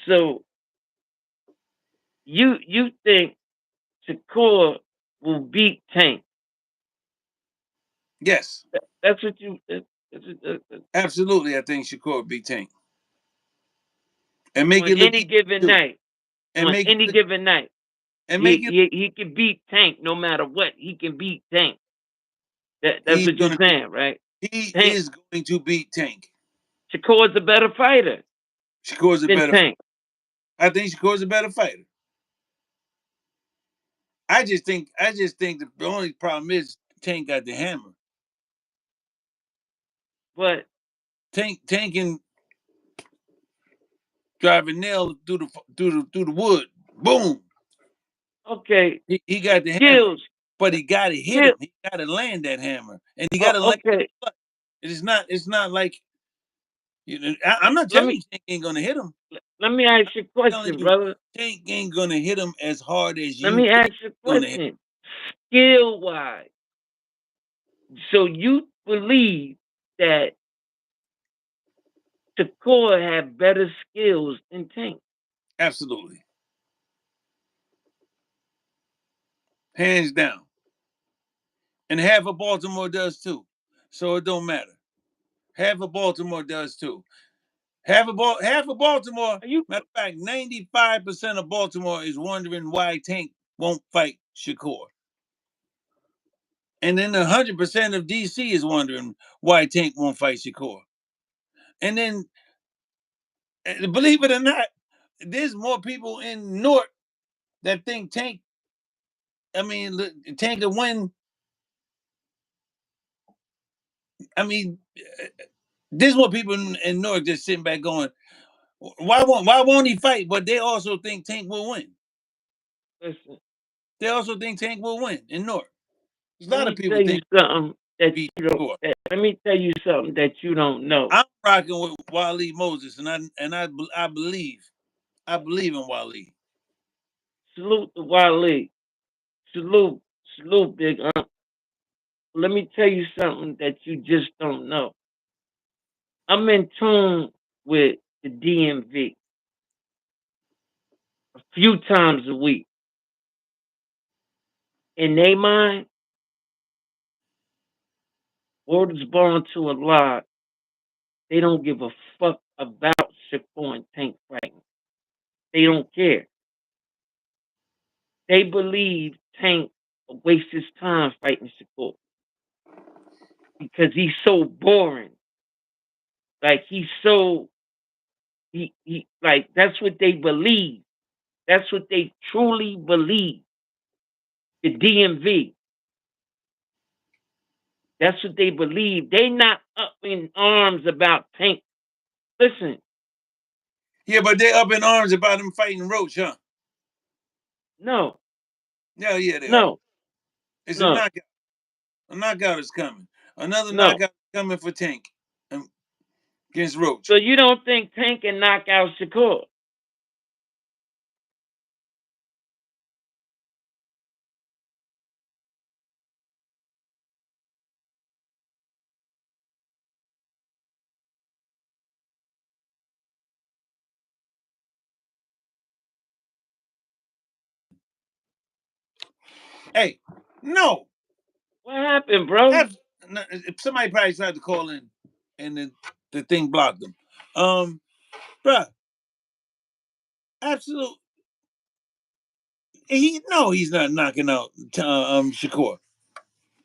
so you think Shakur will beat Tank? Yes, That's what you. That's absolutely. I think Shakur will beat Tank and make on it look any easy given too, night. and On make it any look, given night, and make he it. he he can beat Tank no matter what. He can beat Tank. That's He's what you're gonna be. saying, right? He Tank is going to beat Tank. Shakur's a better fighter Shakur's a than better. Tank. I think Shakur's a better fighter. I just think the only problem is Tank got the hammer. But Tank can drive a nail through the wood. Boom. okay, He got the hammer, skills, but he got to hit skill. him. He got to land that hammer, and he got to land. Okay, It is not. It's not like you know. I'm not let telling me you Tank ain't gonna hit him. let me ask you a I'm telling question, you brother. Tank ain't gonna hit him as hard as Let you me ask think you a he's gonna hit. question. Skill wise, so you believe that Shakur had better skills than Tank? Absolutely, hands down. And half of Baltimore does too. So it don't matter. Half of Baltimore does too. Half of Baltimore. Are you Matter of fact, 95% of Baltimore is wondering why Tank won't fight Shakur. And then 100% of DC is wondering why Tank won't fight Shakur. And then, believe it or not, there's more people in Newark that think Tank. I mean, Tank will win. I mean, there's more people in Newark just sitting back going, why won't he fight? But they also think Tank will win. listen? They also think Tank will win in Newark. There's a Let lot of me people tell you think something that beat you don't. Shakur. Let me tell you something that you don't know. I'm rocking with Waleed Moses, and I believe in Waleed. Salute to Wale. Salute, salute, big. Let me tell you something that you just don't know. I'm in tune with the DMV a few times a week. In their mind, word is born to a lot. They don't give a fuck about Shakur and Tank fighting. They don't care. They believe Tank wastes his time fighting Shakur because he's so boring. Like he's so he like that's what they believe. That's what they truly believe. The DMV. That's what they believe. They not up in arms about Tank. Listen, Yeah, but they up in arms about him fighting Roach, huh? no, Yeah, yeah, they are. no, It's a no, knockout. A knockout is coming. Another no. knockout is coming for Tank against Roach. So you don't think Tank can knock out Shakur? Hey, no. What happened, bro? If somebody probably tried to call in and the thing blocked them. Um, bruh, absolute. He no, he's not knocking out Shakur.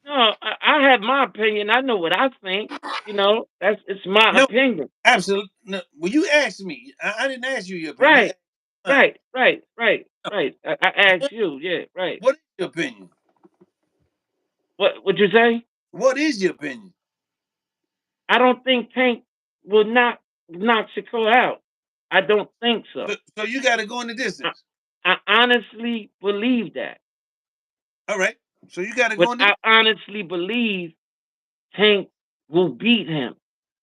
No, I have my opinion. I know what I think. That's it's my No, opinion. absolutely. No. Well, you asked me. I didn't ask you your opinion. You Right, asked mine. right. I asked you. Yeah, right. What is your opinion? What would you say? What is your opinion? I don't think Tank will knock Shakur out. I don't think so. So you got to go in the I, distance. I honestly believe that, All right. So you got to but go in the I honestly believe Tank will beat him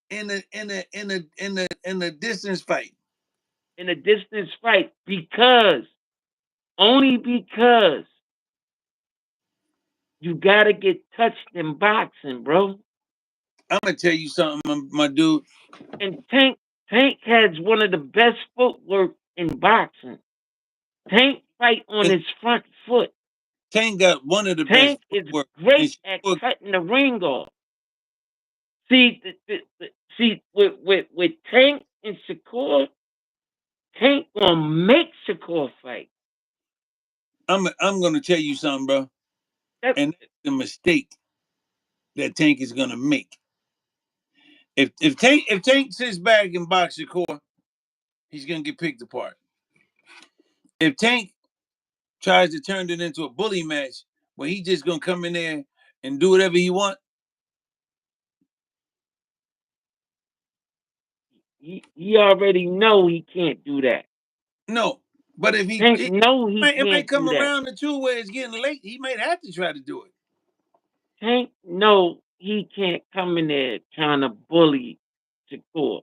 in the distance fight. in a distance fight because only because you gotta get touched in boxing, bro. I'm gonna tell you something, my dude. And Tank has one of the best footwork in boxing. Tank fight on And his front foot. Tank got one of the best Tank is footwork, and great at Shakur, cutting the ring off. See, see, with Tank and Shakur, Tank gonna make Shakur fight. I'm gonna tell you something, bro. That And that's the mistake that Tank is gonna make. If Tank sits back and box Shakur, he's gonna get picked apart. If Tank tries to turn it into a bully match where he just gonna come in there and do whatever he want, he already know he can't do that. no. But if Tank know he it might can't come do that. around the two where it's getting late, he might have to try to do it. Tank know he can't come in there trying to bully Shakur.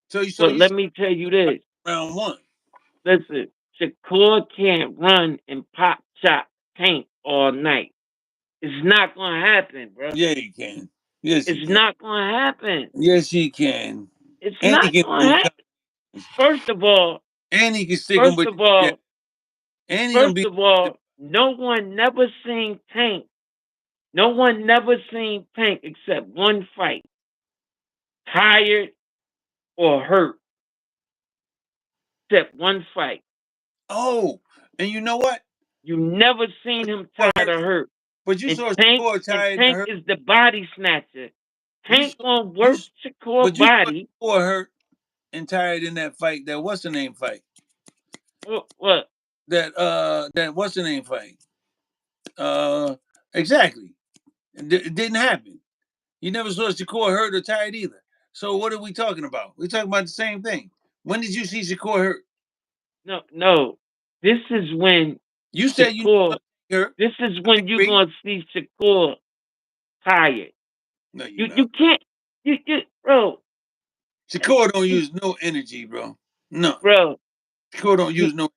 So But you let say me tell you this. round one. Listen, Shakur can't run and pop chop Tank all night. It's not gonna happen, bro. Yeah, he can. Yes, he It's can. not gonna happen. Yes, he can. It's And he not can gonna do happen. First of all, and he can stick him first with of yeah. all, And he gonna first be of all, no one never seen Tank. No one never seen Tank except one fight. Tired or hurt. Except one fight. oh, and you know what? You never seen him Shakur tired hurt. or hurt. But you And saw Tank Shakur and tired to Tank hurt. is the body snatcher. You Tank saw gonna you work Shakur but you saw body. Shakur hurt and tired in that fight. That what's the name fight? What? That what's the name fight? Uh exactly. It didn't happen. You never saw Shakur hurt or tired either. So what are we talking about? We're talking about the same thing. When did you see Shakur hurt? No, no. This is when You said you Shakur. never hurt. This is I when you agree. gonna see Shakur tired. No, you're You not. can't. You bro. Shakur don't You use no energy, bro. No. bro. Shakur don't You use no.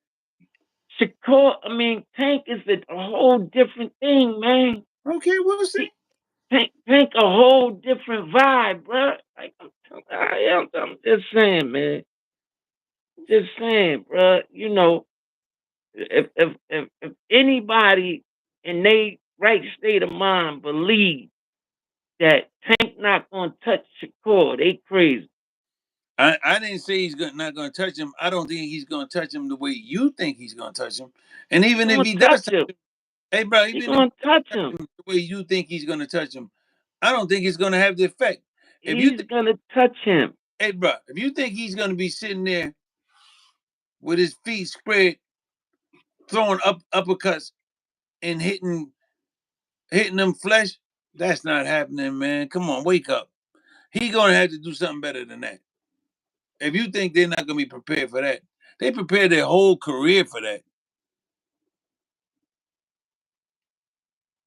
Shakur. I mean, Tank is a whole different thing, man. Okay, we'll see. He, Tank a whole different vibe, bro. Like I'm just saying, man. Just saying, bro. If anybody in they right state of mind believe that Tank not gonna touch Shakur, they crazy. I didn't say not gonna touch him. I don't think he's gonna touch him the way you think he's gonna touch him. And He even if gonna he does touch touch him. him, hey bro, He even if he gonna does touch touch him. him the way you think he's gonna touch him, I don't think it's gonna have the effect. If you He's think, gonna touch him. hey bro, if you think he's gonna be sitting there with his feet spread, throwing uppercuts and hitting them flesh, that's not happening, man. Come on, wake up. He gonna have to do something better than that. If you think they're not gonna be prepared for that, they prepared their whole career for that.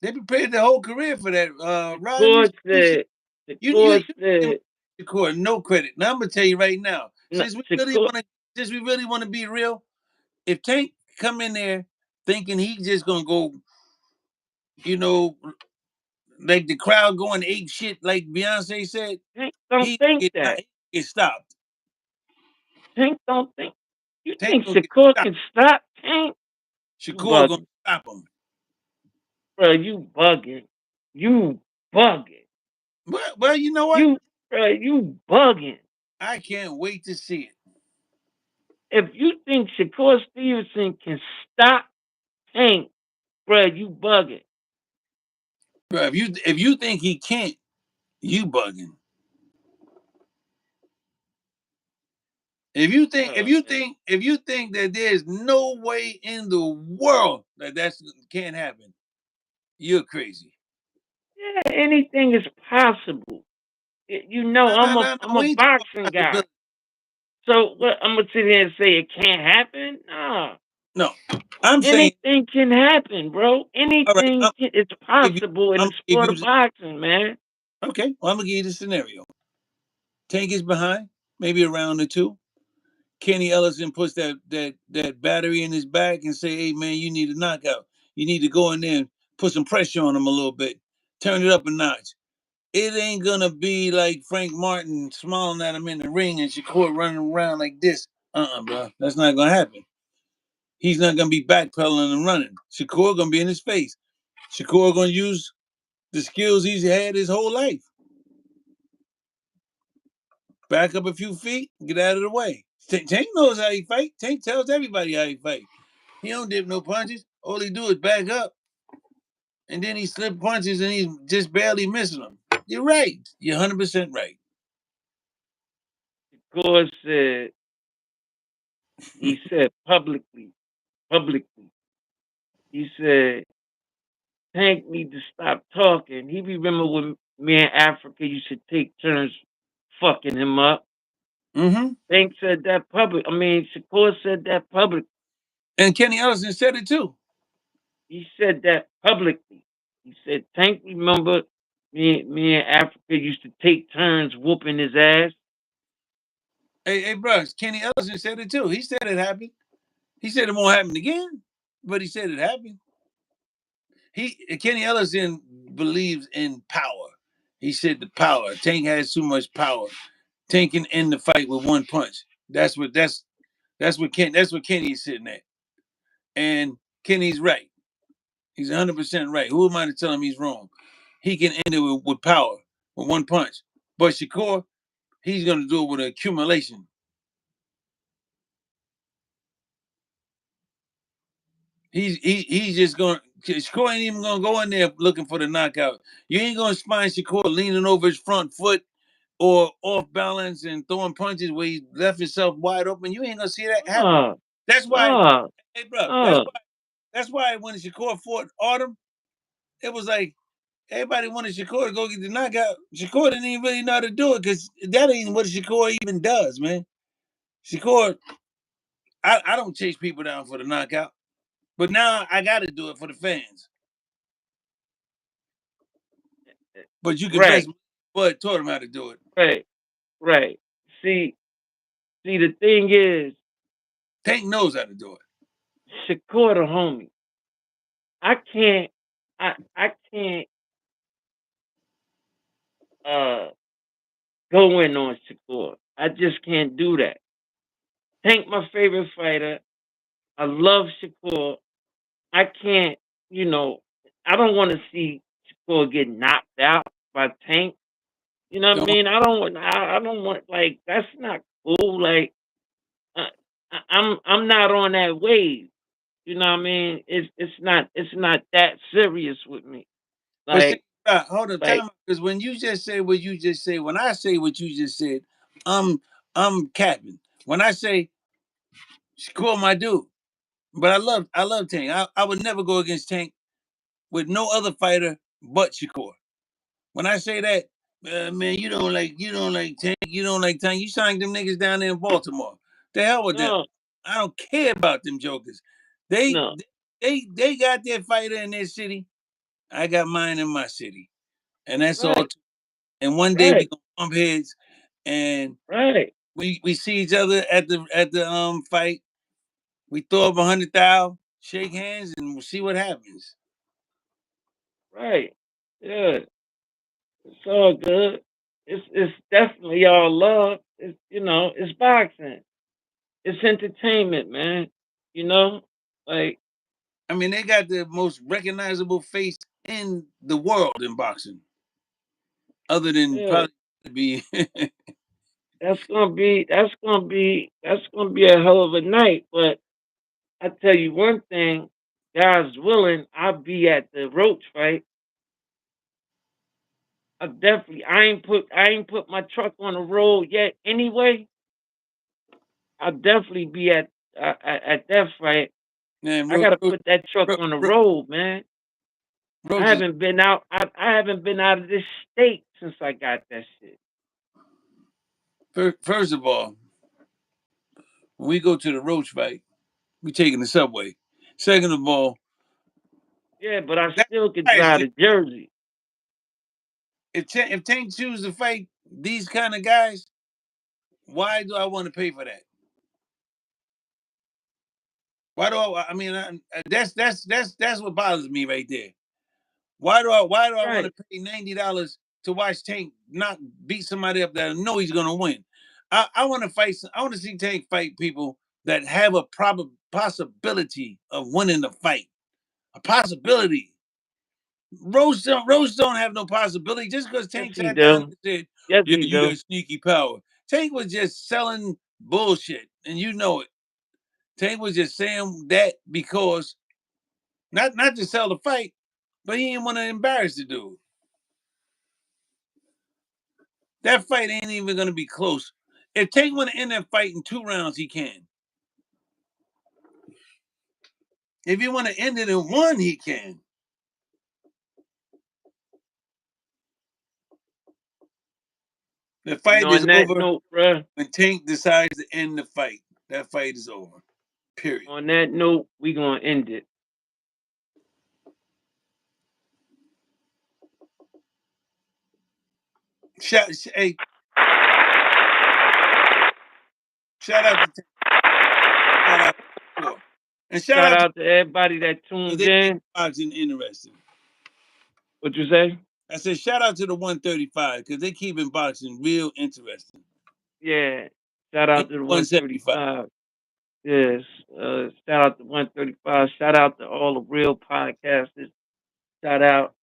They prepared their whole career for that. The Rod, court said. The you court give said. the court no credit. Now I'm gonna tell you right now, No, the court. since we really wanna be real, if Tank come in there thinking he just gonna go, you know, like the crowd going ape shit, like Beyonce said, Tank don't he think get that. get stopped. Tank don't think. You Tank think gonna get Shakur stopped. can stop Tank? You Shakur gonna bugging, stop him. bro. You bugging. You bugging. Well, you know what? You, bro. You bugging. I can't wait to see it. If you think Shakur Stevenson can stop Tank, bro, you bugging. Bro, if you think he can't, you bugging. Oh man. If you think that there's no way in the world that that's can't happen, you're crazy. Yeah, anything is possible. You know, No, no, no, I'm no. a We ain't talking boxing about guy. possibility. So what? I'm gonna sit here and say it can't happen? Nah. No, I'm saying, Anything can happen, bro. all right. Anything can, it's Give you, possible in I'm the gonna give sport you of the, boxing, man. okay. Well, I'm gonna give you the scenario. Tank is behind, maybe a round or two. Kenny Ellison puts that battery in his back and say, "Hey man, you need a knockout. You need to go in there and put some pressure on him a little bit. Turn it up a notch." It ain't gonna be like Frank Martin smiling at him in the ring and Shakur running around like this. Bro. That's not gonna happen. He's not gonna be backpedaling and running. Shakur gonna be in his face. Shakur gonna use the skills he's had his whole life. Back up a few feet, get out of the way. Tank knows how he fight. Tank tells everybody how he fight. He don't dip no punches. All he do is back up, and then he slip punches, and he's just barely missing them. You're right. You're 100% right. Shakur said, he said publicly, he said, Tank need to stop talking. He remember when me and Africa used to take turns fucking him up. Mm-hmm. Tank said that public. I mean, Shakur said that public. And Kenny Ellison said it too. He said that publicly. He said Tank remember me and Africa used to take turns whooping his ass. Hey, bro, Kenny Ellison said it too. He said it happened. He said it won't happen again, but he said it happened. Kenny Ellison believes in power. He said the power. Tank has too much power. Tank can end the fight with one punch. That's what Kenny's sitting at. And Kenny's right. He's 100% right. Who am I to tell him he's wrong? He can end it with power, with one punch. But Shakur, he's gonna do it with accumulation. He's just going. Shakur ain't even gonna go in there looking for the knockout. You ain't gonna find Shakur leaning over his front foot or off balance and throwing punches where he left himself wide open. You ain't gonna see that happen. No, That's why, no, hey bro, no. that's why when Shakur fought Autumn, it was like everybody wanted Shakur to go get the knockout. Shakur didn't even really know how to do it because that ain't what Shakur even does, man. Shakur, I don't chase people down for the knockout, but now I got to do it for the fans. But you can best Right, but taught him how to do it. right, right. See, the thing is, Tank knows how to do it. Shakur the homie. I can't, I can't uh go in on Shakur. I just can't do that. Tank my favorite fighter. I love Shakur. I can't, you know, I don't want to see Shakur get knocked out by Tank. You know what I Don't mean? I don't want like that's not cool. Like uh, I'm not on that wave. You know what I mean? It's not that serious with me. but see, Like hold on, like time because when you just say what you just said, when I say what you just said, I'm I'm capping. When I say Shakur my dude. But I love Tank. I would never go against Tank with no other fighter but Shakur. When I say that, man, you don't like Tank, you don't like Tank. You signed them niggas down there in Baltimore. The hell with them. no I don't care about them jokers. They no they got their fighter in their city. I got mine in my city, and that's all. right And one day we right gonna bump heads, and right we see each other at the fight. We throw up 100,000, shake hands, and we'll see what happens. right. Yeah, it's all good. It's definitely all love. It's it's boxing. It's entertainment, man. You know, like I mean, they got the most recognizable face in the world in boxing, other than yeah, probably be that's gonna be a hell of a night. But I tell you one thing, God's willing, I'll be at the Roach fight. I ain't put my truck on the road yet. Anyway, I'll definitely be at that fight. Man, I gotta put that truck Ro- on the Ro- road, man. I Roach is haven't been out. I haven't been out of this state since I got that shit. first of all, when we go to the Roach fight, we taking the subway. Second of all, Yeah, but I that still could price, drive to Jersey. if Tank choose to fight these kind of guys, why do I want to pay for that? Why do I? I mean, that's what bothers me right there. Why do I want Right. to pay $90 to watch Tank not beat somebody up that I know he's gonna win? I want to fight. I want to see Tank fight people that have a possibility of winning the fight. A possibility. Rose don't have no possibility just because Yes, Tank he sat down do. and said, Yes, "Yeah, he you do. got sneaky power." Tank was just selling bullshit, and you know it. Tank was just saying that because not to sell the fight, but he didn't want to embarrass the dude. That fight ain't even gonna be close. If Tank want to end that fight in 2 rounds, he can. If you want to end it in one, he can. The fight is On that over note, bruh. when Tank decides to end the fight. That fight is over. Period. On that note, we gonna end it. Hey, shout out to Tank. Shout out to Shakure. And shout Shout out to out to everybody that because tuned they make in. boxing interesting. What you say? I said shout out to the 135 because they keeping boxing real interesting. Yeah. Shout And out to the 175. 135. Yes. Shout out to 135. Shout out to all the real podcasters. Shout out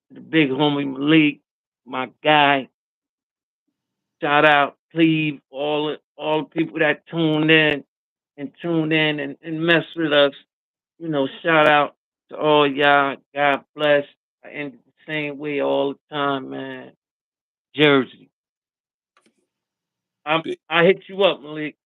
to the big homie Malik, my guy. Shout out, Cleve, all the people that tuned in and mess with us. Shout out to all y'all. God bless. I end it the same way all the time, man. Jersey. I hit you up, Malik.